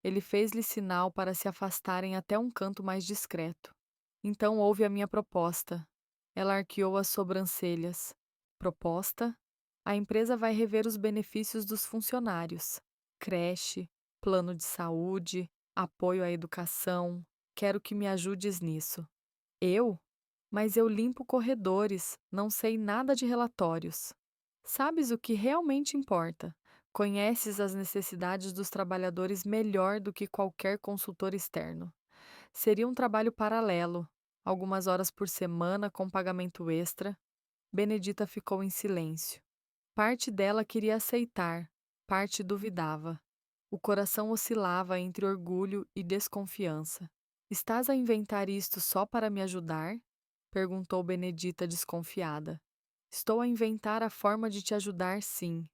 Ele fez-lhe sinal para se afastarem até um canto mais discreto. Então ouve a minha proposta. Ela arqueou as sobrancelhas. Proposta? A empresa vai rever os benefícios dos funcionários. Creche, plano de saúde, apoio à educação. Quero que me ajudes nisso. Eu? Mas eu limpo corredores, não sei nada de relatórios. Sabes o que realmente importa. Conheces as necessidades dos trabalhadores melhor do que qualquer consultor externo. Seria um trabalho paralelo, algumas horas por semana com pagamento extra. Benedita ficou em silêncio. Parte dela queria aceitar, parte duvidava. O coração oscilava entre orgulho e desconfiança. Estás a inventar isto só para me ajudar? Perguntou Benedita desconfiada. Estou a inventar a forma de te ajudar, sim.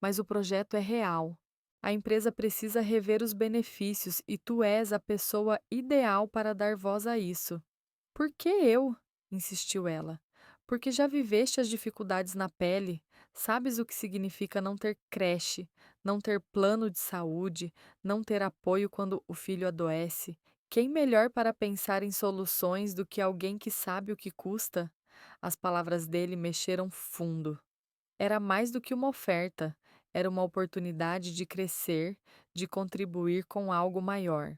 Mas o projeto é real. A empresa precisa rever os benefícios e tu és a pessoa ideal para dar voz a isso. Por que eu? Insistiu ela. Porque já viveste as dificuldades na pele, sabes o que significa não ter creche, não ter plano de saúde, não ter apoio quando o filho adoece. Quem melhor para pensar em soluções do que alguém que sabe o que custa? As palavras dele mexeram fundo. Era mais do que uma oferta, era uma oportunidade de crescer, de contribuir com algo maior.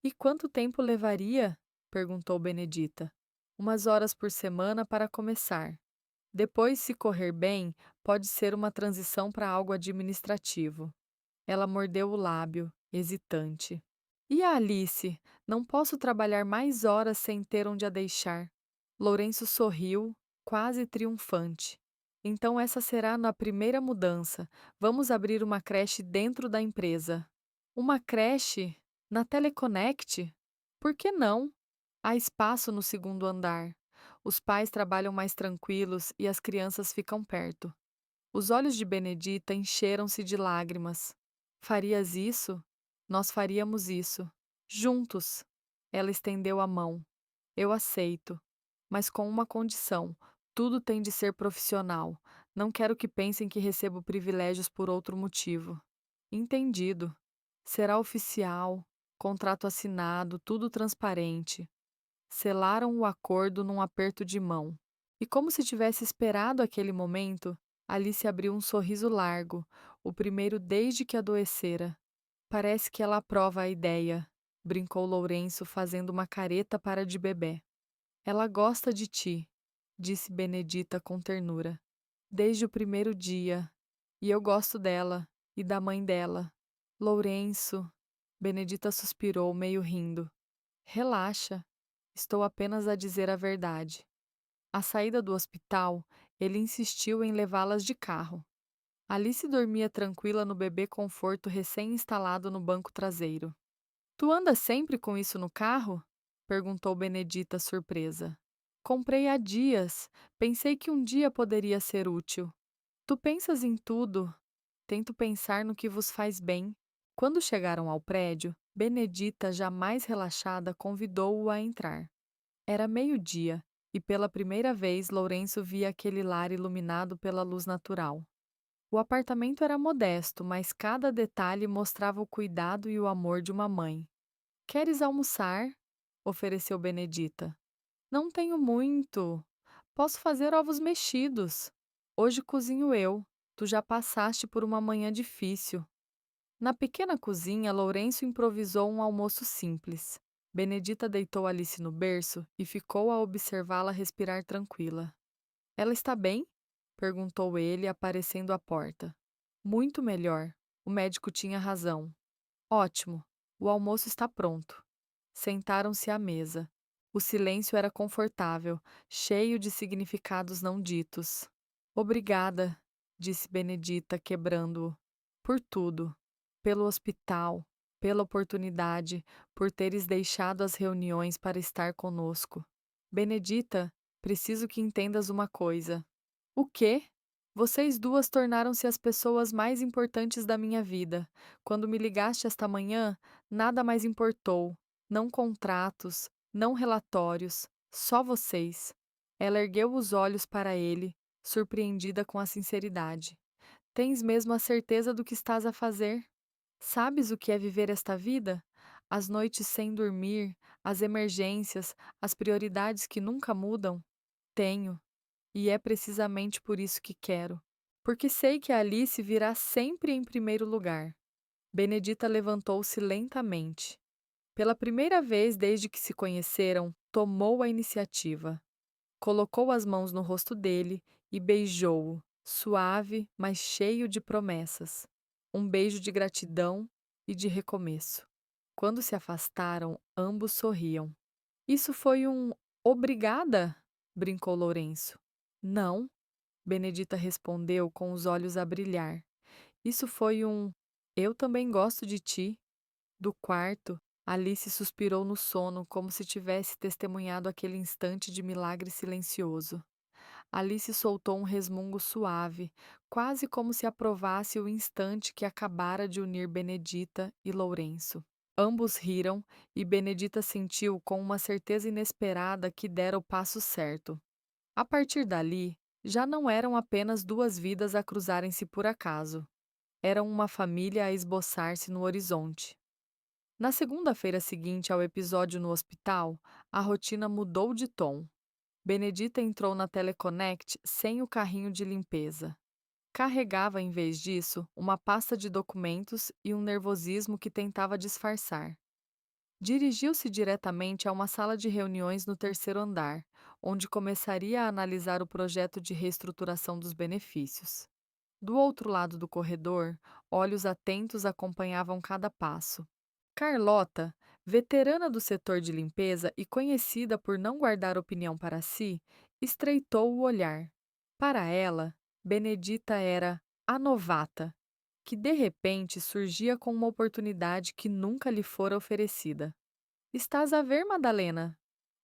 E quanto tempo levaria? Perguntou Benedita. Umas horas por semana para começar. Depois, se correr bem, pode ser uma transição para algo administrativo. Ela mordeu o lábio, hesitante. E a Alice? Não posso trabalhar mais horas sem ter onde a deixar. Lourenço sorriu, quase triunfante. Então essa será na primeira mudança. Vamos abrir uma creche dentro da empresa. Uma creche? Na Teleconnect? Por que não? Há espaço no segundo andar. Os pais trabalham mais tranquilos e as crianças ficam perto. Os olhos de Benedita encheram-se de lágrimas. Farias isso? Nós faríamos isso. Juntos. Ela estendeu a mão. Eu aceito. Mas com uma condição: tudo tem de ser profissional. Não quero que pensem que recebo privilégios por outro motivo. Entendido. Será oficial, contrato assinado, tudo transparente. Selaram o acordo num aperto de mão. E como se tivesse esperado aquele momento, Alice abriu um sorriso largo, o primeiro desde que adoecera. Parece que ela aprova a ideia, brincou Lourenço, fazendo uma careta para de bebê. Ela gosta de ti, disse Benedita com ternura. Desde o primeiro dia. E eu gosto dela, e da mãe dela. Lourenço. Benedita suspirou, meio rindo. Relaxa, estou apenas a dizer a verdade. À saída do hospital, ele insistiu em levá-las de carro. Alice dormia tranquila no bebê conforto recém-instalado no banco traseiro. Tu andas sempre com isso no carro? Perguntou Benedita, surpresa. Comprei há dias. Pensei que um dia poderia ser útil. Tu pensas em tudo. Tento pensar no que vos faz bem. Quando chegaram ao prédio, Benedita, já mais relaxada, convidou-o a entrar. Era meio-dia, e pela primeira vez Lourenço via aquele lar iluminado pela luz natural. O apartamento era modesto, mas cada detalhe mostrava o cuidado e o amor de uma mãe. Queres almoçar? Ofereceu Benedita. Não tenho muito. Posso fazer ovos mexidos. Hoje cozinho eu. Tu já passaste por uma manhã difícil. Na pequena cozinha, Lourenço improvisou um almoço simples. Benedita deitou Alice no berço e ficou a observá-la respirar tranquila. Ela está bem? Perguntou ele, aparecendo à porta. Muito melhor. O médico tinha razão. Ótimo. O almoço está pronto. Sentaram-se à mesa. O silêncio era confortável, cheio de significados não ditos. Obrigada, disse Benedita, quebrando-o. Por tudo. Pelo hospital, pela oportunidade, por teres deixado as reuniões para estar conosco. Benedita, preciso que entendas uma coisa. O quê? Vocês duas tornaram-se as pessoas mais importantes da minha vida. Quando me ligaste esta manhã, nada mais importou. Não contratos, não relatórios, só vocês. Ela ergueu os olhos para ele, surpreendida com a sinceridade. Tens mesmo a certeza do que estás a fazer? Sabes o que é viver esta vida? As noites sem dormir, as emergências, as prioridades que nunca mudam? Tenho. E é precisamente por isso que quero. Porque sei que a Alice virá sempre em primeiro lugar. Benedita levantou-se lentamente. Pela primeira vez desde que se conheceram, tomou a iniciativa. Colocou as mãos no rosto dele e beijou-o, suave, mas cheio de promessas. Um beijo de gratidão e de recomeço. Quando se afastaram, ambos sorriam. Isso foi um obrigada? Brincou Lourenço. Não, Benedita respondeu com os olhos a brilhar. Isso foi um eu também gosto de ti. Do quarto, Alice suspirou no sono como se tivesse testemunhado aquele instante de milagre silencioso. Alice soltou um resmungo suave, quase como se aprovasse o instante que acabara de unir Benedita e Lourenço. Ambos riram e Benedita sentiu com uma certeza inesperada que dera o passo certo. A partir dali, já não eram apenas duas vidas a cruzarem-se por acaso. Eram uma família a esboçar-se no horizonte. Na segunda-feira seguinte ao episódio no hospital, a rotina mudou de tom. Benedita entrou na Teleconnect sem o carrinho de limpeza. Carregava, em vez disso, uma pasta de documentos e um nervosismo que tentava disfarçar. Dirigiu-se diretamente a uma sala de reuniões no terceiro andar, onde começaria a analisar o projeto de reestruturação dos benefícios. Do outro lado do corredor, olhos atentos acompanhavam cada passo. Carlota, veterana do setor de limpeza e conhecida por não guardar opinião para si, estreitou o olhar. Para ela, Benedita era a novata, que de repente surgia com uma oportunidade que nunca lhe fora oferecida. Estás a ver, Madalena?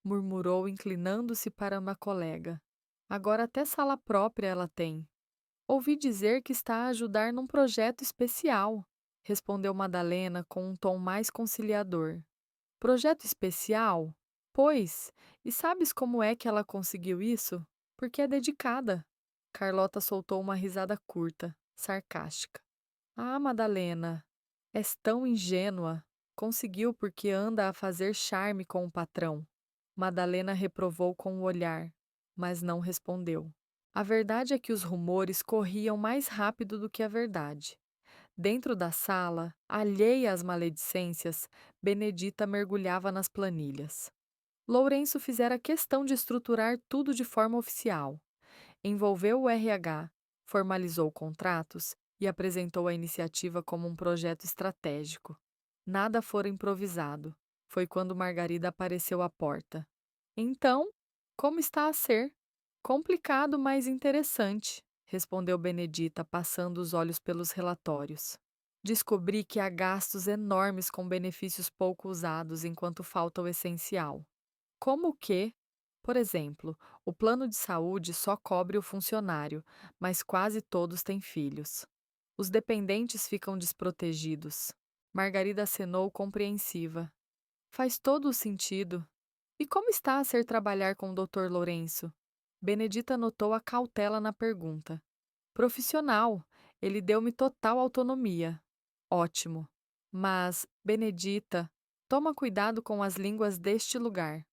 Murmurou, inclinando-se para uma colega. Agora até sala própria ela tem. Ouvi dizer que está a ajudar num projeto especial, respondeu Madalena com um tom mais conciliador. Projeto especial? Pois, e sabes como é que ela conseguiu isso? Porque é dedicada. Carlota soltou uma risada curta, sarcástica. Ah, Madalena, és tão ingênua. Conseguiu porque anda a fazer charme com o patrão. Madalena reprovou com o olhar, mas não respondeu. A verdade é que os rumores corriam mais rápido do que a verdade. Dentro da sala, alheia às maledicências, Benedita mergulhava nas planilhas. Lourenço fizera questão de estruturar tudo de forma oficial. Envolveu o RH, formalizou contratos e apresentou a iniciativa como um projeto estratégico. Nada fora improvisado. Foi quando Margarida apareceu à porta. Então, como está a ser? Complicado, mas interessante, respondeu Benedita, passando os olhos pelos relatórios. Descobri que há gastos enormes com benefícios pouco usados enquanto falta o essencial. Como que, por exemplo, o plano de saúde só cobre o funcionário, mas quase todos têm filhos. Os dependentes ficam desprotegidos. Margarida acenou compreensiva. Faz todo o sentido. E como está a ser trabalhar com o Dr. Lourenço? Benedita notou a cautela na pergunta. Profissional, ele deu-me total autonomia. Ótimo. Mas, Benedita, toma cuidado com as línguas deste lugar.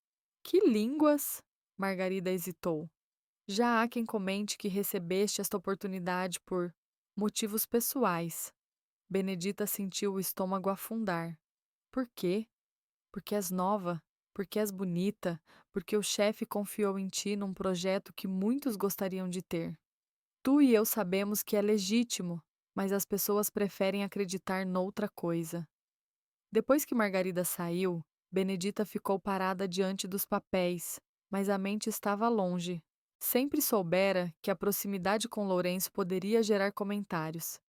Que línguas? Margarida hesitou. Já há quem comente que recebeste esta oportunidade por motivos pessoais. Benedita sentiu o estômago afundar. Por quê? Porque és nova, porque és bonita, porque o chefe confiou em ti num projeto que muitos gostariam de ter. Tu e eu sabemos que é legítimo, mas as pessoas preferem acreditar noutra coisa. Depois que Margarida saiu, Benedita ficou parada diante dos papéis, mas a mente estava longe. Sempre soubera que a proximidade com Lourenço poderia gerar comentários,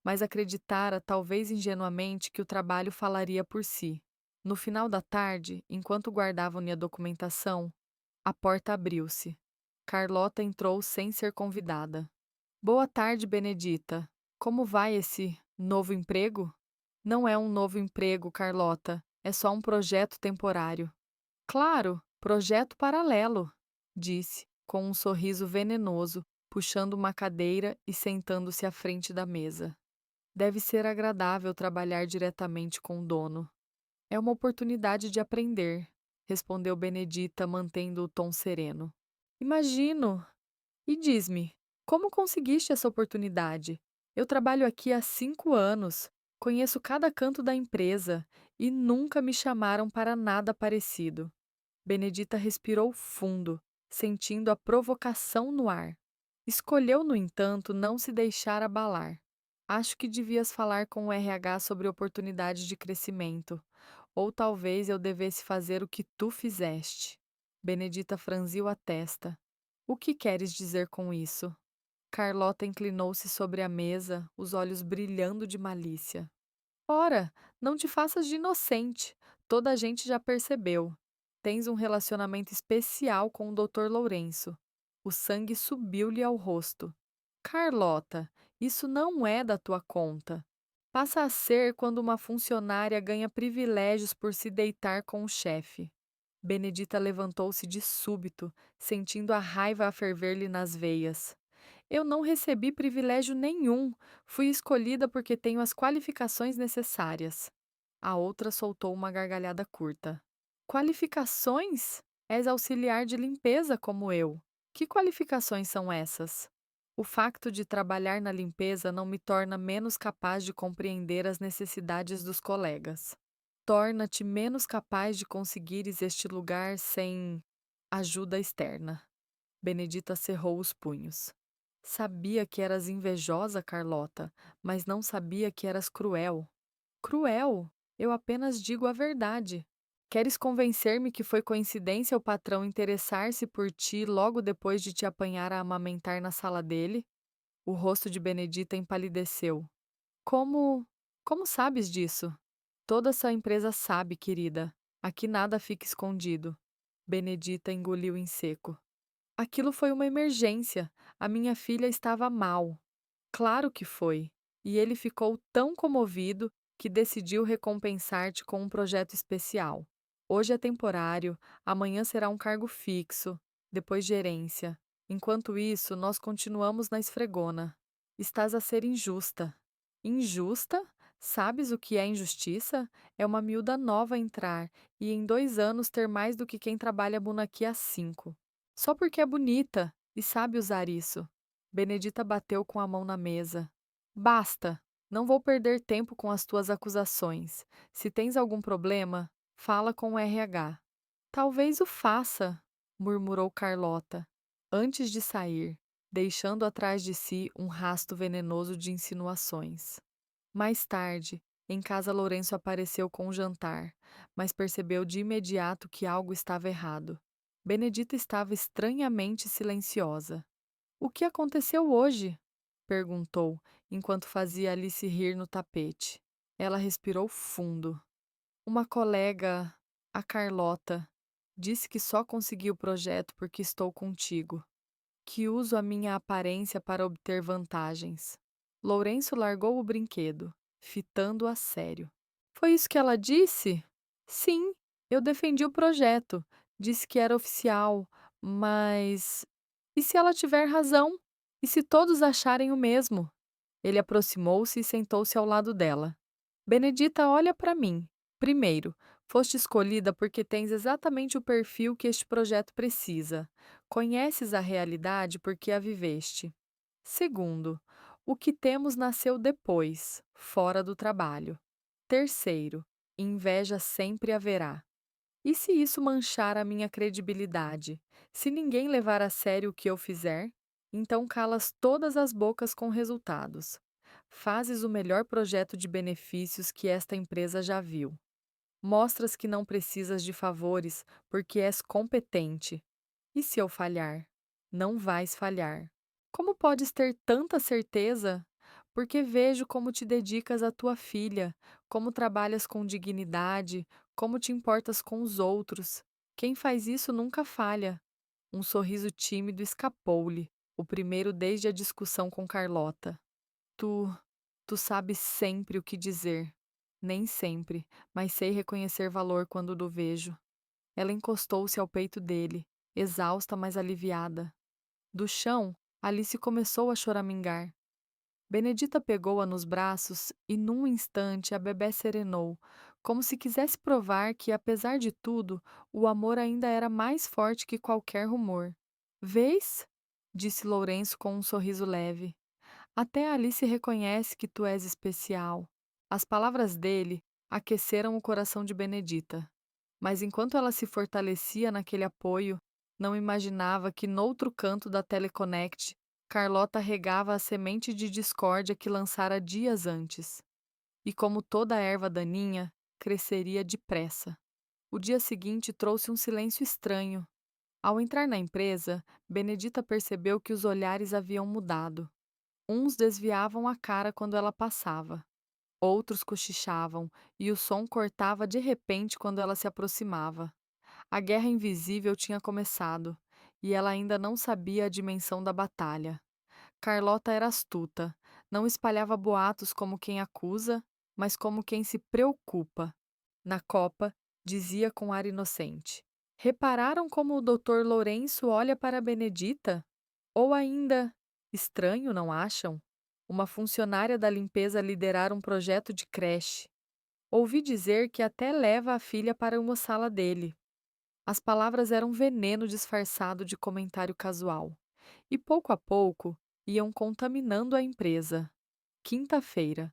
mas acreditara, talvez ingenuamente, que o trabalho falaria por si. No final da tarde, enquanto guardavam-lhe a documentação, a porta abriu-se. Carlota entrou sem ser convidada. Boa tarde, Benedita. Como vai esse novo emprego? Não é um novo emprego, Carlota. É só um projeto temporário. Claro, projeto paralelo, disse, com um sorriso venenoso, puxando uma cadeira e sentando-se à frente da mesa. Deve ser agradável trabalhar diretamente com o dono. É uma oportunidade de aprender, respondeu Benedita, mantendo o tom sereno. Imagino. E diz-me, como conseguiste essa oportunidade? Eu trabalho aqui há 5 anos, conheço cada canto da empresa e nunca me chamaram para nada parecido. Benedita respirou fundo, sentindo a provocação no ar. Escolheu, no entanto, não se deixar abalar. Acho que devias falar com o RH sobre oportunidade de crescimento, ou talvez eu devesse fazer o que tu fizeste. Benedita franziu a testa. O que queres dizer com isso? Carlota inclinou-se sobre a mesa, os olhos brilhando de malícia. Ora, não te faças de inocente. Toda a gente já percebeu. Tens um relacionamento especial com o Dr. Lourenço. O sangue subiu-lhe ao rosto. Carlota, isso não é da tua conta. Passa a ser quando uma funcionária ganha privilégios por se deitar com o chefe. Benedita levantou-se de súbito, sentindo a raiva a ferver-lhe nas veias. Eu não recebi privilégio nenhum. Fui escolhida porque tenho as qualificações necessárias. A outra soltou uma gargalhada curta. Qualificações? És auxiliar de limpeza como eu. Que qualificações são essas? O facto de trabalhar na limpeza não me torna menos capaz de compreender as necessidades dos colegas. Torna-te menos capaz de conseguires este lugar sem ajuda externa. Benedita cerrou os punhos. Sabia que eras invejosa, Carlota, mas não sabia que eras cruel. Cruel? Eu apenas digo a verdade. Queres convencer-me que foi coincidência o patrão interessar-se por ti logo depois de te apanhar a amamentar na sala dele? O rosto de Benedita empalideceu. Como. Como sabes disso? Toda essa empresa sabe, querida. Aqui nada fica escondido. Benedita engoliu em seco. Aquilo foi uma emergência. A minha filha estava mal. Claro que foi. E ele ficou tão comovido que decidiu recompensar-te com um projeto especial. Hoje é temporário, amanhã será um cargo fixo, depois gerência. Enquanto isso, nós continuamos na esfregona. Estás a ser injusta. Injusta? Sabes o que é injustiça? É uma miúda nova entrar e em 2 anos ter mais do que quem trabalha aqui há 5. Só porque é bonita e sabe usar isso. Benedita bateu com a mão na mesa. Basta! Não vou perder tempo com as tuas acusações. Se tens algum problema, fala com o RH. Talvez o faça, murmurou Carlota, antes de sair, deixando atrás de si um rasto venenoso de insinuações. Mais tarde, em casa, Lourenço apareceu com o jantar, mas percebeu de imediato que algo estava errado. Benedita estava estranhamente silenciosa. O que aconteceu hoje? Perguntou, enquanto fazia Alice rir no tapete. Ela respirou fundo. Uma colega, a Carlota, disse que só consegui o projeto porque estou contigo, que uso a minha aparência para obter vantagens. Lourenço largou o brinquedo, fitando-o a sério. Foi isso que ela disse? Sim, eu defendi o projeto. Disse que era oficial, mas. E se ela tiver razão? E se todos acharem o mesmo? Ele aproximou-se e sentou-se ao lado dela. Benedita, olha para mim. Primeiro, foste escolhida porque tens exatamente o perfil que este projeto precisa. Conheces a realidade porque a viveste. Segundo, o que temos nasceu depois, fora do trabalho. Terceiro, inveja sempre haverá. E se isso manchar a minha credibilidade? Se ninguém levar a sério o que eu fizer, então calas todas as bocas com resultados. Fazes o melhor projeto de benefícios que esta empresa já viu. Mostras que não precisas de favores porque és competente. E se eu falhar? Não vais falhar. Como podes ter tanta certeza? Porque vejo como te dedicas à tua filha, como trabalhas com dignidade, como te importas com os outros. Quem faz isso nunca falha. Um sorriso tímido escapou-lhe, o primeiro desde a discussão com Carlota. Tu, tu sabes sempre o que dizer. Nem sempre, mas sei reconhecer valor quando o vejo. Ela encostou-se ao peito dele, exausta, mas aliviada. Do chão, Alice começou a choramingar. Benedita pegou-a nos braços e, num instante, a bebé serenou, como se quisesse provar que, apesar de tudo, o amor ainda era mais forte que qualquer rumor. Vês? Disse Lourenço com um sorriso leve. Até Alice reconhece que tu és especial. As palavras dele aqueceram o coração de Benedita. Mas enquanto ela se fortalecia naquele apoio, não imaginava que noutro canto da Teleconnect, Carlota regava a semente de discórdia que lançara dias antes. E como toda erva daninha, cresceria depressa. O dia seguinte trouxe um silêncio estranho. Ao entrar na empresa, Benedita percebeu que os olhares haviam mudado. Uns desviavam a cara quando ela passava. Outros cochichavam, e o som cortava de repente quando ela se aproximava. A guerra invisível tinha começado, e ela ainda não sabia a dimensão da batalha. Carlota era astuta, não espalhava boatos como quem acusa, mas como quem se preocupa. Na copa, dizia com ar inocente: Repararam como o doutor Lourenço olha para Benedita? Ou ainda, estranho, não acham? Uma funcionária da limpeza liderar um projeto de creche. Ouvi dizer que até leva a filha para uma sala dele. As palavras eram veneno disfarçado de comentário casual. E pouco a pouco iam contaminando a empresa. Quinta-feira.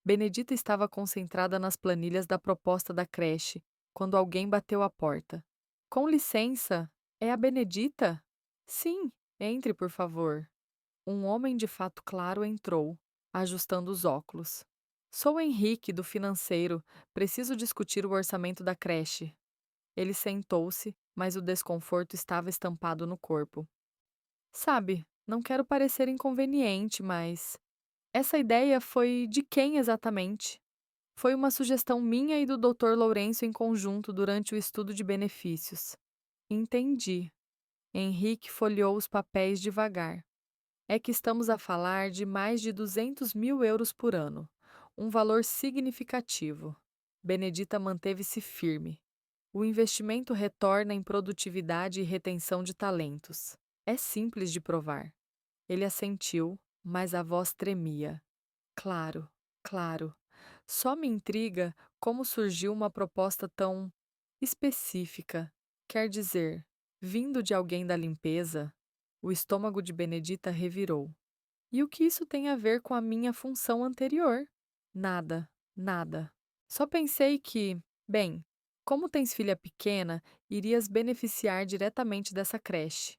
Benedita estava concentrada nas planilhas da proposta da creche, quando alguém bateu à porta. Com licença, é a Benedita? Sim, entre, por favor. Um homem de fato claro entrou, ajustando os óculos. Sou Henrique, do financeiro. Preciso discutir o orçamento da creche. Ele sentou-se, mas o desconforto estava estampado no corpo. Sabe, não quero parecer inconveniente, mas essa ideia foi de quem exatamente? Foi uma sugestão minha e do Dr. Lourenço em conjunto durante o estudo de benefícios. Entendi. Henrique folheou os papéis devagar. É que estamos a falar de mais de 200 mil euros por ano, um valor significativo. Benedita manteve-se firme. O investimento retorna em produtividade e retenção de talentos. É simples de provar. Ele assentiu, mas a voz tremia. Claro, claro. Só me intriga como surgiu uma proposta tão específica. Quer dizer, vindo de alguém da limpeza, o estômago de Benedita revirou. E o que isso tem a ver com a minha função anterior? Nada, nada. Só pensei que, bem, como tens filha pequena, irias beneficiar diretamente dessa creche.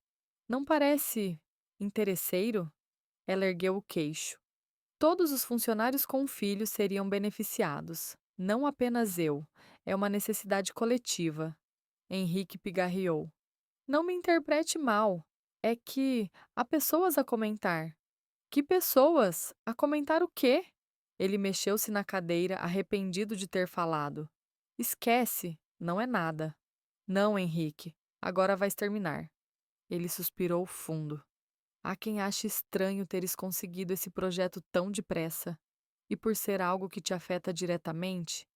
Não parece interesseiro? Ela ergueu o queixo. Todos os funcionários com filhos seriam beneficiados, não apenas eu. É uma necessidade coletiva. Henrique pigarreou. Não me interprete mal. É que há pessoas a comentar. Que pessoas? A comentar o quê? Ele mexeu-se na cadeira, arrependido de ter falado. Esquece, não é nada. Não, Henrique, agora vais terminar. Ele suspirou fundo. Há quem ache estranho teres conseguido esse projeto tão depressa. E por ser algo que te afeta diretamente,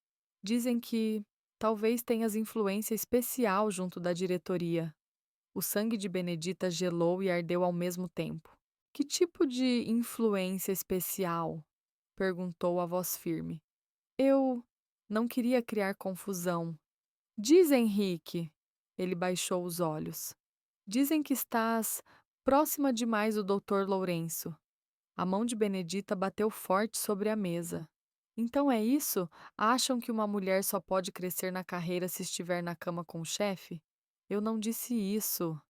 dizem que talvez tenhas influência especial junto da diretoria. O sangue de Benedita gelou e ardeu ao mesmo tempo. Que tipo de influência especial? Perguntou a voz firme. Eu não queria criar confusão. Diz, Henrique. Ele baixou os olhos. Dizem que estás próxima demais do Dr. Lourenço. A mão de Benedita bateu forte sobre a mesa. Então é isso? Acham que uma mulher só pode crescer na carreira se estiver na cama com o chefe? Eu não disse isso.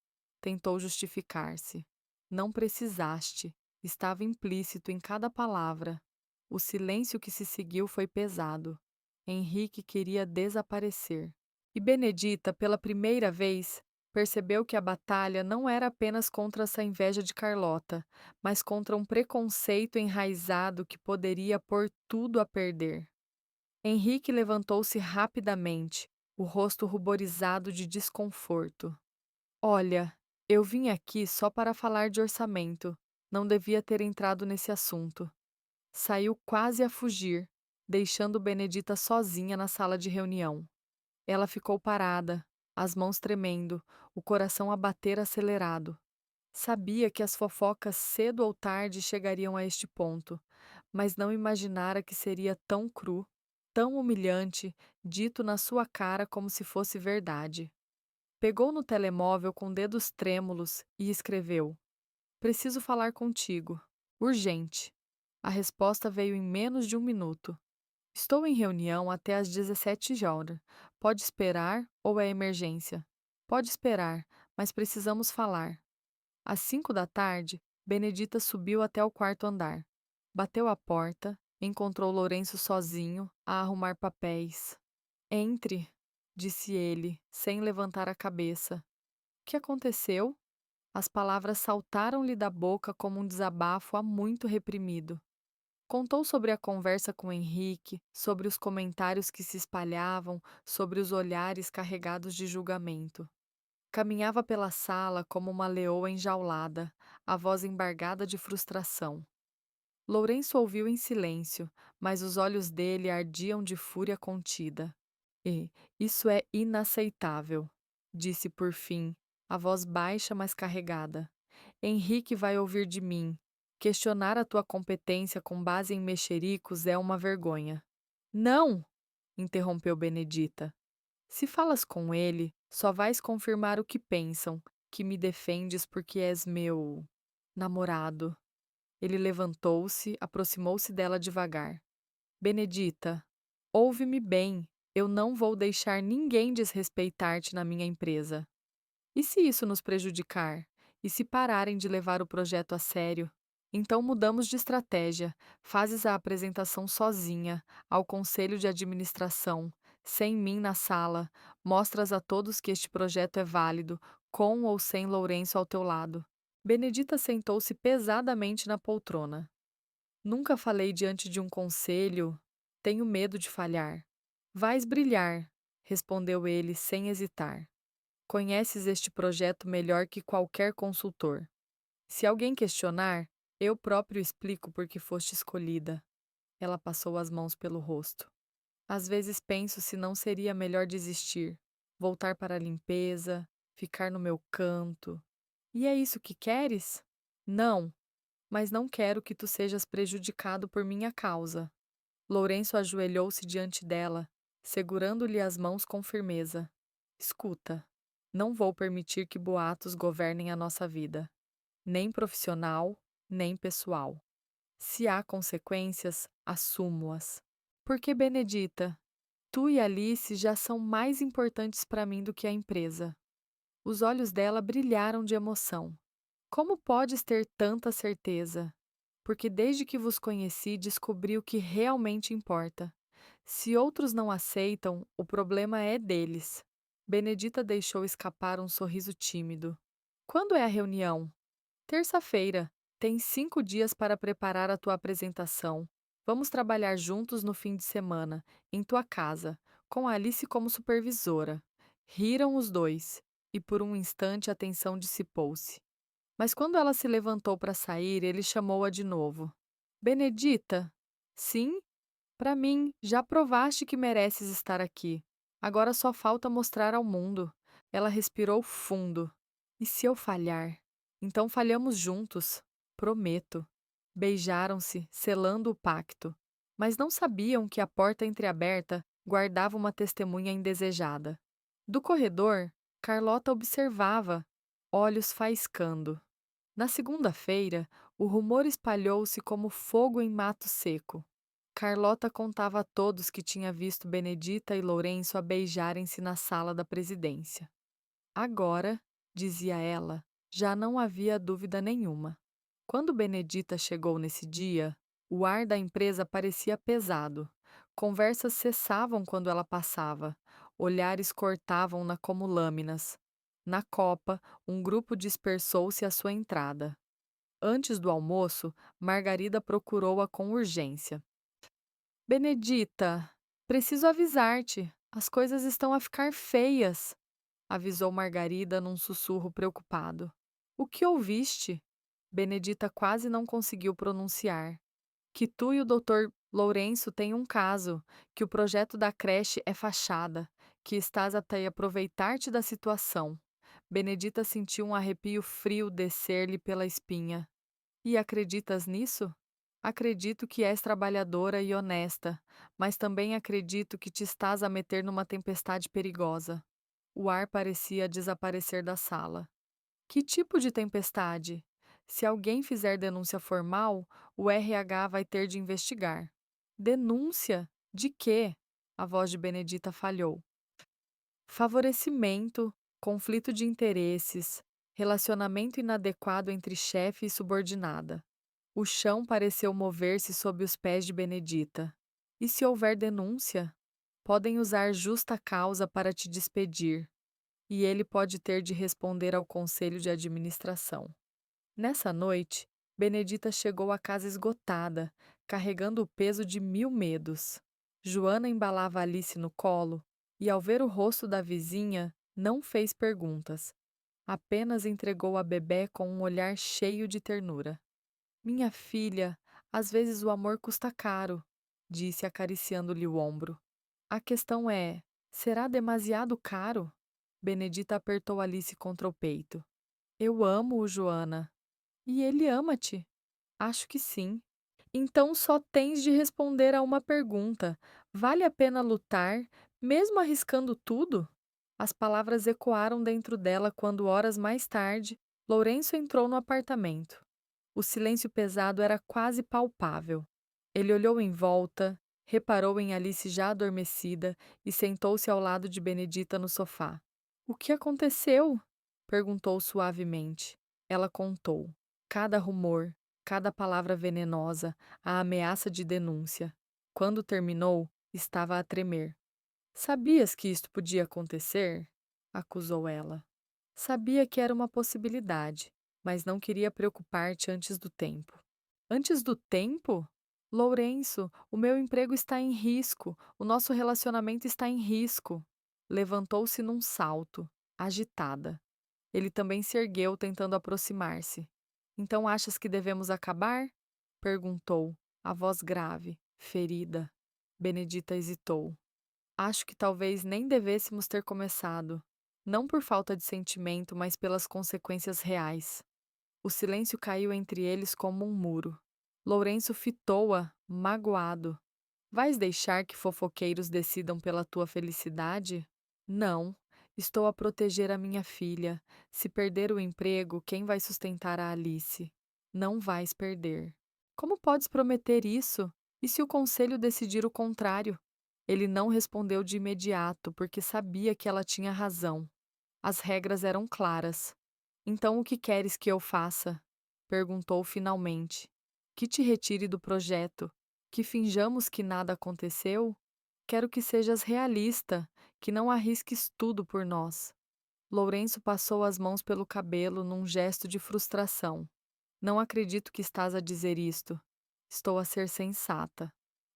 Tentou justificar-se. Não precisaste. Estava implícito em cada palavra. O silêncio que se seguiu foi pesado. Henrique queria desaparecer. E Benedita, pela primeira vez, percebeu que a batalha não era apenas contra essa inveja de Carlota, mas contra um preconceito enraizado que poderia pôr tudo a perder. Henrique levantou-se rapidamente, o rosto ruborizado de desconforto. Olha, eu vim aqui só para falar de orçamento. Não devia ter entrado nesse assunto. Saiu quase a fugir, deixando Benedita sozinha na sala de reunião. Ela ficou parada, as mãos tremendo, o coração a bater acelerado. Sabia que as fofocas cedo ou tarde chegariam a este ponto, mas não imaginara que seria tão cru, tão humilhante, dito na sua cara como se fosse verdade. Pegou no telemóvel com dedos trêmulos e escreveu: Preciso falar contigo. Urgente. A resposta veio em menos de um minuto. Estou em reunião até às 17 horas. Pode esperar ou é emergência? Pode esperar, mas precisamos falar. Às 5 da tarde, Benedita subiu até o quarto andar. Bateu à porta, encontrou Lourenço sozinho, a arrumar papéis. Entre, disse ele, sem levantar a cabeça. O que aconteceu? As palavras saltaram-lhe da boca como um desabafo há muito reprimido. Contou sobre a conversa com Henrique, sobre os comentários que se espalhavam, sobre os olhares carregados de julgamento. Caminhava pela sala como uma leoa enjaulada, a voz embargada de frustração. Lourenço ouviu em silêncio, mas os olhos dele ardiam de fúria contida. Isso é inaceitável, disse por fim, a voz baixa mas carregada. Henrique vai ouvir de mim. Questionar a tua competência com base em mexericos é uma vergonha. Não! Interrompeu Benedita. Se falas com ele, só vais confirmar o que pensam, que me defendes porque és meu namorado. Ele levantou-se, aproximou-se dela devagar. Benedita, ouve-me bem, eu não vou deixar ninguém desrespeitar-te na minha empresa. E se isso nos prejudicar? E se pararem de levar o projeto a sério? Então mudamos de estratégia. Fazes a apresentação sozinha, ao conselho de administração, sem mim na sala. Mostras a todos que este projeto é válido, com ou sem Lourenço ao teu lado. Benedita sentou-se pesadamente na poltrona. Nunca falei diante de um conselho. Tenho medo de falhar. Vais brilhar, respondeu ele sem hesitar. Conheces este projeto melhor que qualquer consultor. Se alguém questionar, eu próprio explico por que foste escolhida. Ela passou as mãos pelo rosto. Às vezes penso se não seria melhor desistir, voltar para a limpeza, ficar no meu canto. E é isso que queres? Não, mas não quero que tu sejas prejudicado por minha causa. Lourenço ajoelhou-se diante dela, segurando-lhe as mãos com firmeza. Escuta, não vou permitir que boatos governem a nossa vida, nem profissional, nem pessoal. Se há consequências, assumo-as. Porque, Benedita, tu e Alice já são mais importantes para mim do que a empresa. Os olhos dela brilharam de emoção. Como podes ter tanta certeza? Porque desde que vos conheci descobri o que realmente importa. Se outros não aceitam, o problema é deles. Benedita deixou escapar um sorriso tímido. Quando é a reunião? Terça-feira. Tens 5 dias para preparar a tua apresentação. Vamos trabalhar juntos no fim de semana, em tua casa, com a Alice como supervisora. Riram os dois, e por um instante a tensão dissipou-se. Mas quando ela se levantou para sair, ele chamou-a de novo. Benedita? Sim? Para mim, já provaste que mereces estar aqui. Agora só falta mostrar ao mundo. Ela respirou fundo. E se eu falhar? Então falhamos juntos. Prometo. Beijaram-se, selando o pacto. Mas não sabiam que a porta entreaberta guardava uma testemunha indesejada. Do corredor, Carlota observava, olhos faiscando. Na segunda-feira, o rumor espalhou-se como fogo em mato seco. Carlota contava a todos que tinha visto Benedita e Lourenço a beijarem-se na sala da presidência. Agora, dizia ela, já não havia dúvida nenhuma. Quando Benedita chegou nesse dia, o ar da empresa parecia pesado. Conversas cessavam quando ela passava. Olhares cortavam-na como lâminas. Na copa, um grupo dispersou-se à sua entrada. Antes do almoço, Margarida procurou-a com urgência. Benedita, preciso avisar-te. As coisas estão a ficar feias, avisou Margarida num sussurro preocupado. O que ouviste? Benedita quase não conseguiu pronunciar. Que tu e o doutor Lourenço têm um caso, que o projeto da creche é fachada, que estás até a aproveitar-te da situação. Benedita sentiu um arrepio frio descer-lhe pela espinha. E acreditas nisso? Acredito que és trabalhadora e honesta, mas também acredito que te estás a meter numa tempestade perigosa. O ar parecia desaparecer da sala. Que tipo de tempestade? Se alguém fizer denúncia formal, o RH vai ter de investigar. Denúncia? De quê? A voz de Benedita falhou. Favorecimento, conflito de interesses, relacionamento inadequado entre chefe e subordinada. O chão pareceu mover-se sob os pés de Benedita. E se houver denúncia? Podem usar justa causa para te despedir, e ele pode ter de responder ao conselho de administração. Nessa noite, Benedita chegou à casa esgotada, carregando o peso de 1000 medos. Joana embalava Alice no colo e, ao ver o rosto da vizinha, não fez perguntas. Apenas entregou a bebé com um olhar cheio de ternura. Minha filha, às vezes o amor custa caro, disse acariciando-lhe o ombro. A questão é, será demasiado caro? Benedita apertou Alice contra o peito. Eu amo-o, Joana. E ele ama-te? Acho que sim. Então só tens de responder a uma pergunta. Vale a pena lutar, mesmo arriscando tudo? As palavras ecoaram dentro dela quando, horas mais tarde, Lourenço entrou no apartamento. O silêncio pesado era quase palpável. Ele olhou em volta, Reparou em Alice já adormecida e sentou-se ao lado de Benedita no sofá. O que aconteceu? Perguntou suavemente. Ela contou. Cada rumor, cada palavra venenosa, a ameaça de denúncia. Quando terminou, estava a tremer. Sabias que isto podia acontecer? Acusou ela. Sabia que era uma possibilidade, mas não queria preocupar-te antes do tempo. Antes do tempo? Lourenço, o meu emprego está em risco, o nosso relacionamento está em risco. Levantou-se num salto, agitada. Ele também se ergueu, tentando aproximar-se. Então achas que devemos acabar? Perguntou, a voz grave, ferida. Benedita hesitou. Acho que talvez nem devêssemos ter começado. Não por falta de sentimento, mas pelas consequências reais. O silêncio caiu entre eles como um muro. Lourenço fitou-a, magoado. Vais deixar que fofoqueiros decidam pela tua felicidade? Não. Estou a proteger a minha filha. Se perder o emprego, quem vai sustentar a Alice? Não vais perder. Como podes prometer isso? E se o conselho decidir o contrário? Ele não respondeu de imediato, porque sabia que ela tinha razão. As regras eram claras. Então o que queres que eu faça? Perguntou finalmente. Que te retire do projeto? Que finjamos que nada aconteceu? Quero que sejas realista, que não arrisques tudo por nós. Lourenço passou as mãos pelo cabelo num gesto de frustração. Não acredito que estás a dizer isto. Estou a ser sensata.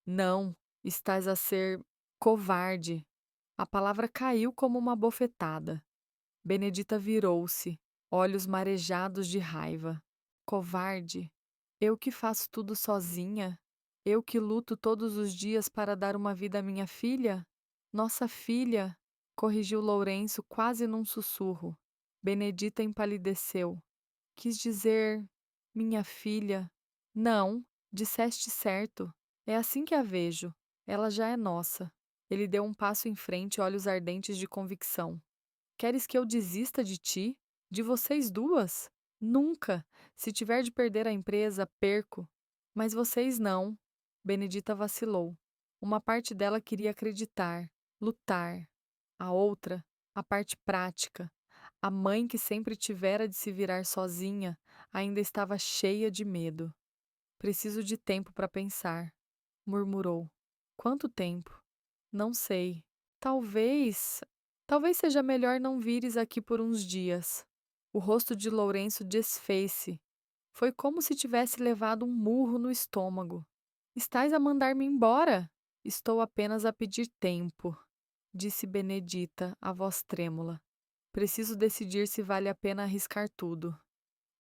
Não, estás a ser covarde. A palavra caiu como uma bofetada. Benedita virou-se, olhos marejados de raiva. Covarde? Eu que faço tudo sozinha? Eu que luto todos os dias para dar uma vida à minha filha? Nossa filha, corrigiu Lourenço quase num sussurro. Benedita empalideceu. Quis dizer minha filha. Não, disseste certo. É assim que a vejo. Ela já é nossa. Ele deu um passo em frente, olhos ardentes de convicção. Queres que eu desista de ti? De vocês duas? Nunca! Se tiver de perder a empresa, perco. Mas vocês não. Benedita vacilou. Uma parte dela queria acreditar, lutar. A outra, a parte prática, a mãe que sempre tivera de se virar sozinha, ainda estava cheia de medo. Preciso de tempo para pensar, murmurou. Quanto tempo? Não sei. Talvez. Talvez seja melhor não vires aqui por uns dias. O rosto de Lourenço desfez-se. Foi como se tivesse levado um murro no estômago. Estás a mandar-me embora? Estou apenas a pedir tempo, disse Benedita, a voz trêmula. Preciso decidir se vale a pena arriscar tudo.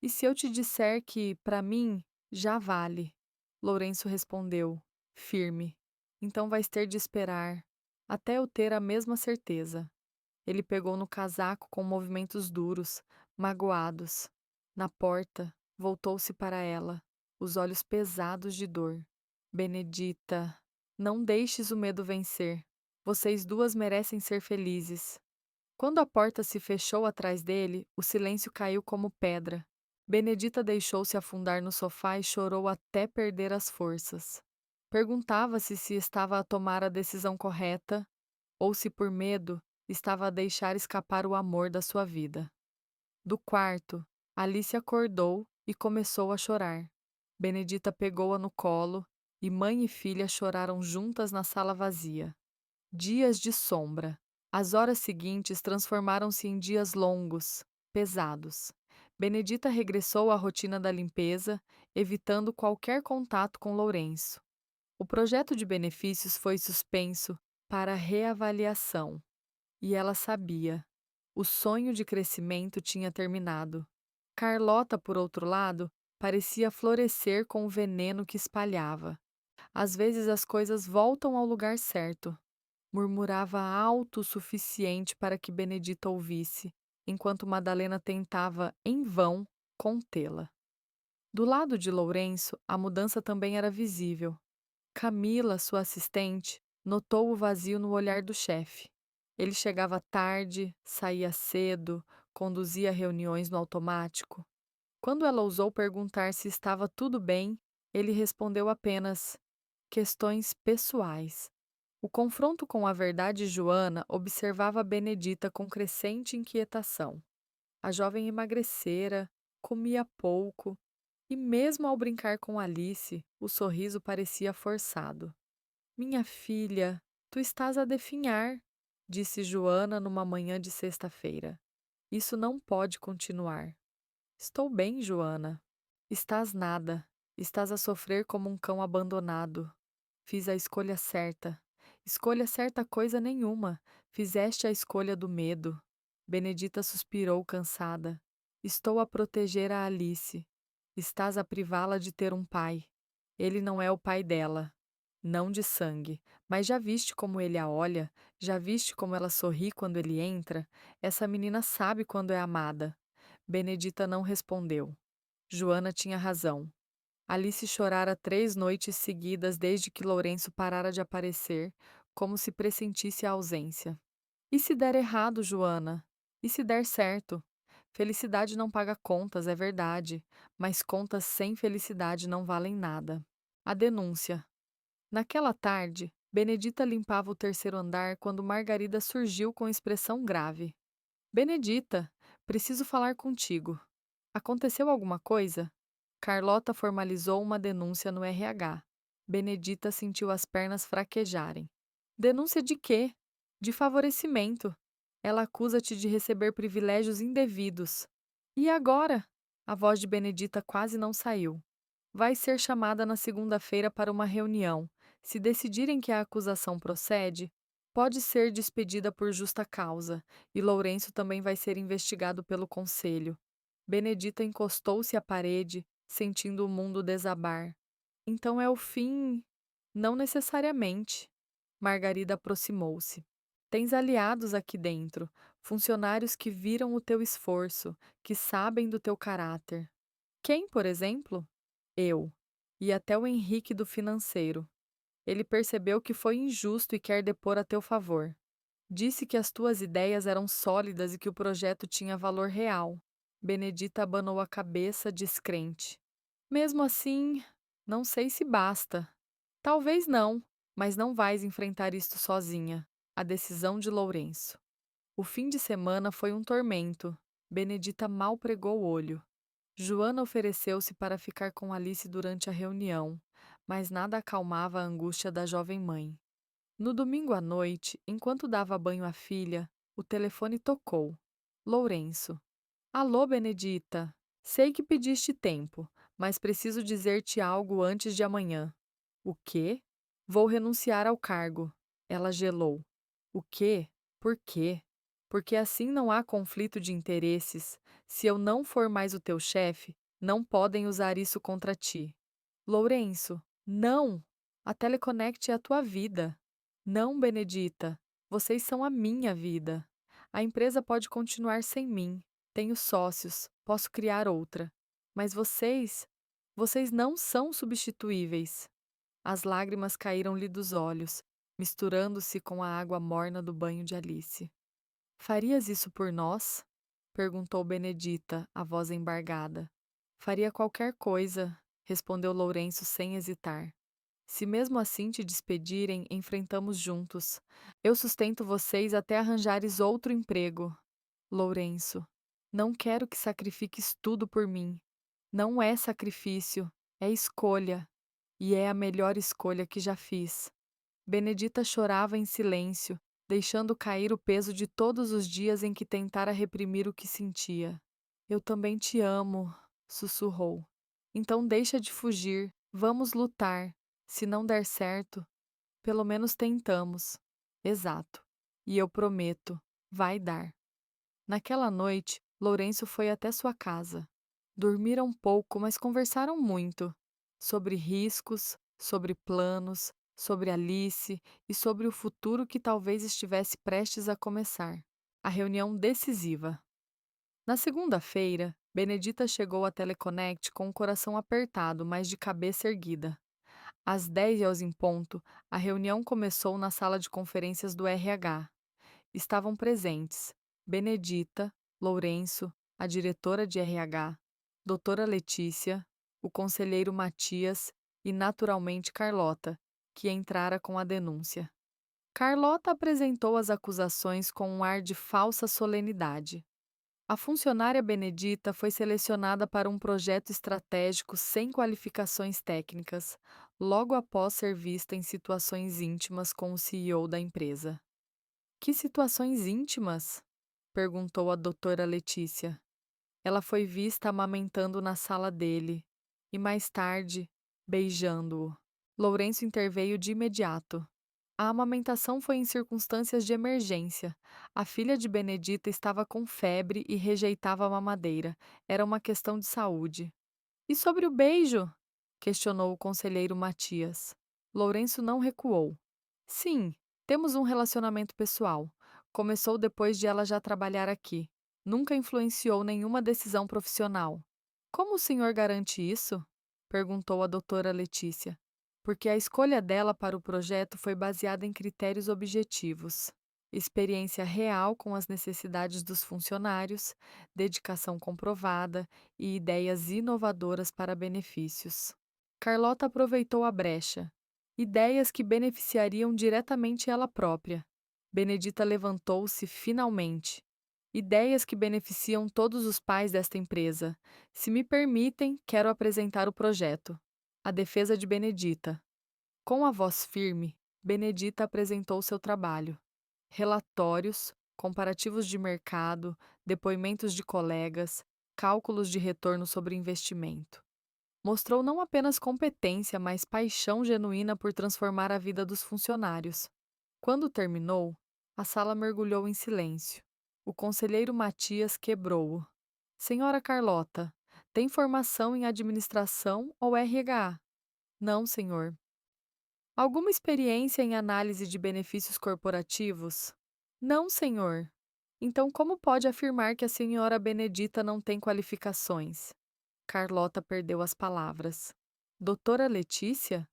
E se eu te disser que, para mim, já vale? Lourenço respondeu, firme. Então vais ter de esperar, até eu ter a mesma certeza. Ele pegou no casaco com movimentos duros, magoados. Na porta, voltou-se para ela, os olhos pesados de dor. Benedita, não deixes o medo vencer. Vocês duas merecem ser felizes. Quando a porta se fechou atrás dele, o silêncio caiu como pedra. Benedita deixou-se afundar no sofá e chorou até perder as forças. Perguntava-se se estava a tomar a decisão correta ou se, por medo, estava a deixar escapar o amor da sua vida. Do quarto, Alice acordou e começou a chorar. Benedita pegou-a no colo e mãe e filha choraram juntas na sala vazia. Dias de sombra. As horas seguintes transformaram-se em dias longos, pesados. Benedita regressou à rotina da limpeza, evitando qualquer contato com Lourenço. O projeto de benefícios foi suspenso para reavaliação. E ela sabia. O sonho de crescimento tinha terminado. Carlota, por outro lado, parecia florescer com o veneno que espalhava. Às vezes as coisas voltam ao lugar certo. Murmurava alto o suficiente para que Benedita ouvisse, enquanto Madalena tentava, em vão, contê-la. Do lado de Lourenço, a mudança também era visível. Camila, sua assistente, notou o vazio no olhar do chefe. Ele chegava tarde, saía cedo, conduzia reuniões no automático. Quando ela ousou perguntar se estava tudo bem, ele respondeu apenas: Questões pessoais. O confronto com a verdade de Joana observava Benedita com crescente inquietação. A jovem emagrecera, comia pouco, e mesmo ao brincar com Alice, o sorriso parecia forçado. Minha filha, tu estás a definhar, disse Joana numa manhã de sexta-feira. Isso não pode continuar. Estou bem, Joana. Estás nada. Estás a sofrer como um cão abandonado. Fiz a escolha certa. Escolha certa coisa nenhuma. Fizeste a escolha do medo. Benedita suspirou cansada. Estou a proteger a Alice. Estás a privá-la de ter um pai. Ele não é o pai dela. Não de sangue. Mas já viste como ele a olha? Já viste como ela sorri quando ele entra? Essa menina sabe quando é amada. Benedita não respondeu. Joana tinha razão. Alice chorara 3 noites seguidas desde que Lourenço parara de aparecer, como se pressentisse a ausência. E se der errado, Joana? E se der certo? Felicidade não paga contas, é verdade, mas contas sem felicidade não valem nada. A denúncia. Naquela tarde, Benedita limpava o terceiro andar quando Margarida surgiu com expressão grave. Benedita, preciso falar contigo. Aconteceu alguma coisa? Carlota formalizou uma denúncia no RH. Benedita sentiu as pernas fraquejarem. Denúncia de quê? De favorecimento. Ela acusa-te de receber privilégios indevidos. E agora? A voz de Benedita quase não saiu. Vai ser chamada na segunda-feira para uma reunião. Se decidirem que a acusação procede, pode ser despedida por justa causa, e Lourenço também vai ser investigado pelo conselho. Benedita encostou-se à parede, sentindo o mundo desabar. Então é o fim? Não necessariamente. Margarida aproximou-se. Tens aliados aqui dentro, funcionários que viram o teu esforço, que sabem do teu caráter. Quem, por exemplo? Eu. E até o Henrique do financeiro. Ele percebeu que foi injusto e quer depor a teu favor. Disse que as tuas ideias eram sólidas e que o projeto tinha valor real. Benedita abanou a cabeça, descrente. Mesmo assim, não sei se basta. Talvez não, mas não vais enfrentar isto sozinha. A decisão de Lourenço. O fim de semana foi um tormento. Benedita mal pregou o olho. Joana ofereceu-se para ficar com Alice durante a reunião, mas nada acalmava a angústia da jovem mãe. No domingo à noite, enquanto dava banho à filha, o telefone tocou. Lourenço. Alô, Benedita. Sei que pediste tempo, mas preciso dizer-te algo antes de amanhã. O quê? Vou renunciar ao cargo. Ela gelou. O quê? Por quê? Porque assim não há conflito de interesses. Se eu não for mais o teu chefe, não podem usar isso contra ti. Lourenço, não! A Teleconnect é a tua vida. Não, Benedita. Vocês são a minha vida. A empresa pode continuar sem mim. Tenho sócios, posso criar outra. Mas vocês não são substituíveis. As lágrimas caíram-lhe dos olhos, misturando-se com a água morna do banho de Alice. Farias isso por nós? Perguntou Benedita, a voz embargada. Faria qualquer coisa, respondeu Lourenço sem hesitar. Se mesmo assim te despedirem, enfrentamos juntos. Eu sustento vocês até arranjares outro emprego. Lourenço, não quero que sacrifiques tudo por mim. Não é sacrifício, é escolha. E é a melhor escolha que já fiz. Benedita chorava em silêncio, deixando cair o peso de todos os dias em que tentara reprimir o que sentia. Eu também te amo, sussurrou. Então deixa de fugir, vamos lutar. Se não der certo, pelo menos tentamos. Exato. E eu prometo, vai dar. Naquela noite, Lourenço foi até sua casa. Dormiram pouco, mas conversaram muito. Sobre riscos, sobre planos, sobre Alice e sobre o futuro que talvez estivesse prestes a começar. A reunião decisiva. Na segunda-feira, Benedita chegou à Teleconnect com o coração apertado, mas de cabeça erguida. Às 10 horas em ponto, a reunião começou na sala de conferências do RH. Estavam presentes Benedita, Lourenço, a diretora de RH, doutora Letícia, o conselheiro Matias e, naturalmente, Carlota, que entrara com a denúncia. Carlota apresentou as acusações com um ar de falsa solenidade. A funcionária Benedita foi selecionada para um projeto estratégico sem qualificações técnicas, logo após ser vista em situações íntimas com o CEO da empresa. Que situações íntimas? Perguntou a doutora Letícia. Ela foi vista amamentando na sala dele e, mais tarde, beijando-o. Lourenço interveio de imediato. A amamentação foi em circunstâncias de emergência. A filha de Benedita estava com febre e rejeitava a mamadeira. Era uma questão de saúde. E sobre o beijo? Questionou o conselheiro Matias. Lourenço não recuou. Sim, temos um relacionamento pessoal. Começou depois de ela já trabalhar aqui. Nunca influenciou nenhuma decisão profissional. Como o senhor garante isso? Perguntou a doutora Letícia. Porque a escolha dela para o projeto foi baseada em critérios objetivos. Experiência real com as necessidades dos funcionários, dedicação comprovada e ideias inovadoras para benefícios. Carlota aproveitou a brecha. Ideias que beneficiariam diretamente ela própria. Benedita levantou-se finalmente. Ideias que beneficiam todos os pais desta empresa. Se me permitem, quero apresentar o projeto. A defesa de Benedita. Com a voz firme, Benedita apresentou seu trabalho. Relatórios, comparativos de mercado, depoimentos de colegas, cálculos de retorno sobre investimento. Mostrou não apenas competência, mas paixão genuína por transformar a vida dos funcionários. Quando terminou, a sala mergulhou em silêncio. O conselheiro Matias quebrou-o. Senhora Carlota, tem formação em administração ou RH? Não, senhor. Alguma experiência em análise de benefícios corporativos? Não, senhor. Então, como pode afirmar que a senhora Benedita não tem qualificações? Carlota perdeu as palavras. Doutora Letícia?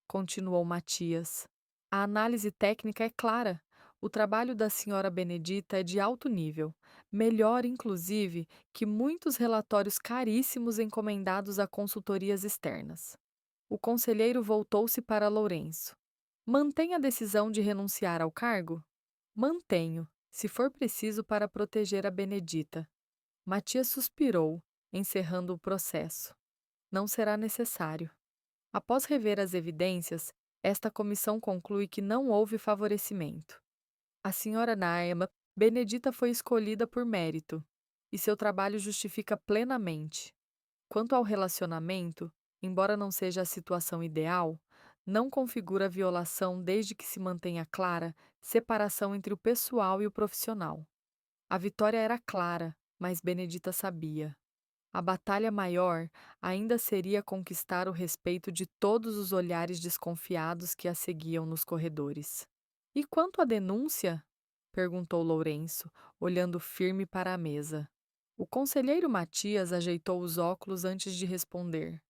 Continuou Matias. A análise técnica é clara. O trabalho da senhora Benedita é de alto nível, melhor, inclusive, que muitos relatórios caríssimos encomendados a consultorias externas. O conselheiro voltou-se para Lourenço. Mantém a decisão de renunciar ao cargo? Mantenho, se for preciso para proteger a Benedita. Matias suspirou, encerrando o processo. Não será necessário. Após rever as evidências, esta comissão conclui que não houve favorecimento. A senhora Naima Benedita foi escolhida por mérito, e seu trabalho justifica plenamente. Quanto ao relacionamento, embora não seja a situação ideal, não configura violação desde que se mantenha clara separação entre o pessoal e o profissional. A vitória era clara, mas Benedita sabia. A batalha maior ainda seria conquistar o respeito de todos os olhares desconfiados que a seguiam nos corredores. E quanto à denúncia? Perguntou Lourenço, olhando firme para a mesa. O conselheiro Matias ajeitou os óculos antes de responder.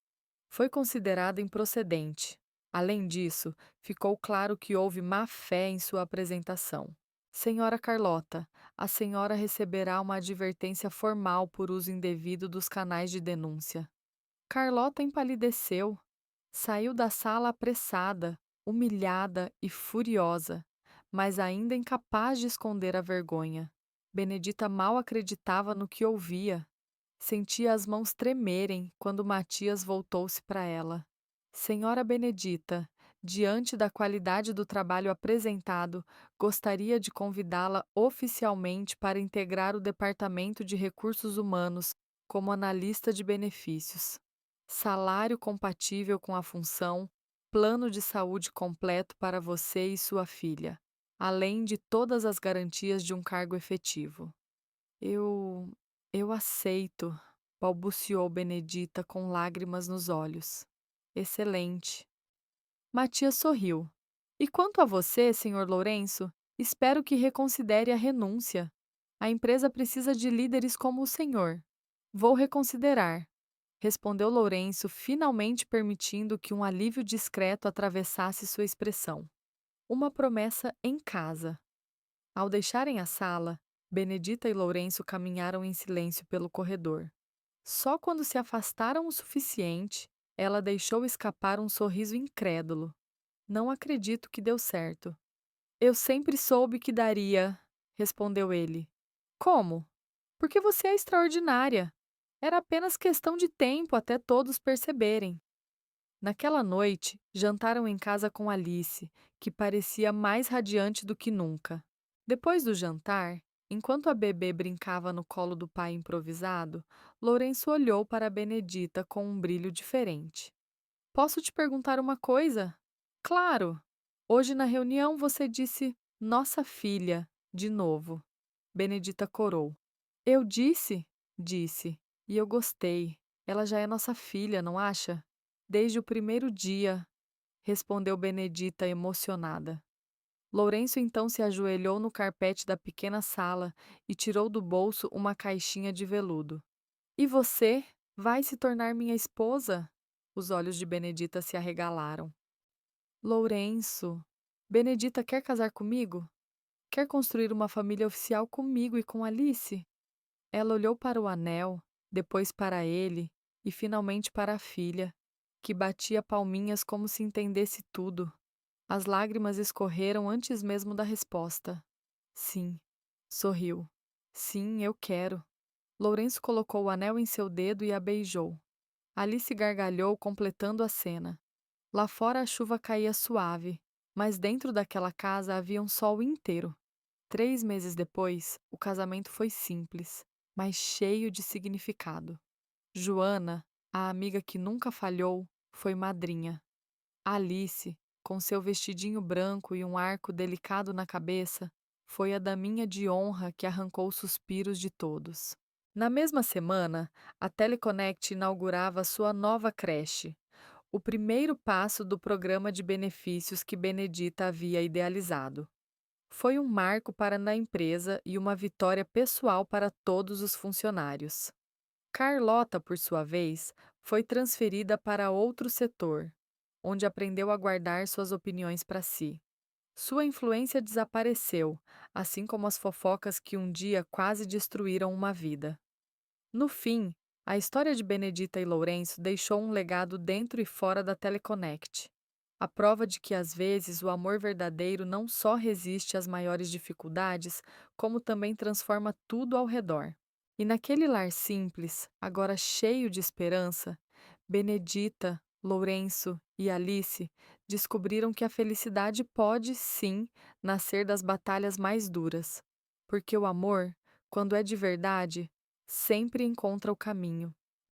Foi considerada improcedente. Além disso, ficou claro que houve má-fé em sua apresentação. Senhora Carlota, a senhora receberá uma advertência formal por uso indevido dos canais de denúncia. Carlota empalideceu. Saiu da sala apressada, humilhada e furiosa, mas ainda incapaz de esconder a vergonha. Benedita mal acreditava no que ouvia. Sentia as mãos tremerem quando Matias voltou-se para ela. Senhora Benedita, diante da qualidade do trabalho apresentado, gostaria de convidá-la oficialmente para integrar o Departamento de Recursos Humanos como analista de benefícios. Salário compatível com a função, plano de saúde completo para você e sua filha, além de todas as garantias de um cargo efetivo. Eu. Eu aceito, balbuciou Benedita com lágrimas nos olhos. Excelente. Matias sorriu. E quanto a você, senhor Lourenço, espero que reconsidere a renúncia. A empresa precisa de líderes como o senhor. Vou reconsiderar, respondeu Lourenço, finalmente permitindo que um alívio discreto atravessasse sua expressão. Uma promessa em casa. Ao deixarem a sala, Benedita e Lourenço caminharam em silêncio pelo corredor. Só quando se afastaram o suficiente, ela deixou escapar um sorriso incrédulo. Não acredito que deu certo. Eu sempre soube que daria, respondeu ele. Como? Porque você é extraordinária. Era apenas questão de tempo até todos perceberem. Naquela noite, jantaram em casa com Alice, que parecia mais radiante do que nunca. Depois do jantar, enquanto a bebê brincava no colo do pai improvisado, Lourenço olhou para a Benedita com um brilho diferente. Posso te perguntar uma coisa? Claro! Hoje na reunião você disse nossa filha, de novo. Benedita corou. Eu disse? Disse. E eu gostei. Ela já é nossa filha, não acha? Desde o primeiro dia, respondeu Benedita emocionada. Lourenço então se ajoelhou no carpete da pequena sala e tirou do bolso uma caixinha de veludo. E você vai se tornar minha esposa? Os olhos de Benedita se arregalaram. Lourenço, Benedita quer casar comigo? Quer construir uma família oficial comigo e com Alice? Ela olhou para o anel, depois para ele e finalmente para a filha, que batia palminhas como se entendesse tudo. As lágrimas escorreram antes mesmo da resposta. Sim, sorriu. Sim, eu quero. Lourenço colocou o anel em seu dedo e a beijou. Alice gargalhou, completando a cena. Lá fora a chuva caía suave, mas dentro daquela casa havia um sol inteiro. 3 meses depois, o casamento foi simples, mas cheio de significado. Joana, a amiga que nunca falhou, foi madrinha. Alice, com seu vestidinho branco e um arco delicado na cabeça, foi a daminha de honra que arrancou os suspiros de todos. Na mesma semana, a Teleconnect inaugurava sua nova creche, o primeiro passo do programa de benefícios que Benedita havia idealizado. Foi um marco para a empresa e uma vitória pessoal para todos os funcionários. Carlota, por sua vez, foi transferida para outro setor, onde aprendeu a guardar suas opiniões para si. Sua influência desapareceu, assim como as fofocas que um dia quase destruíram uma vida. No fim, a história de Benedita e Lourenço deixou um legado dentro e fora da Teleconnect. A prova de que às vezes o amor verdadeiro não só resiste às maiores dificuldades, como também transforma tudo ao redor. E naquele lar simples, agora cheio de esperança, Benedita, Lourenço e Alice descobriram que a felicidade pode, sim, nascer das batalhas mais duras. Porque o amor, quando é de verdade, sempre encontra o caminho.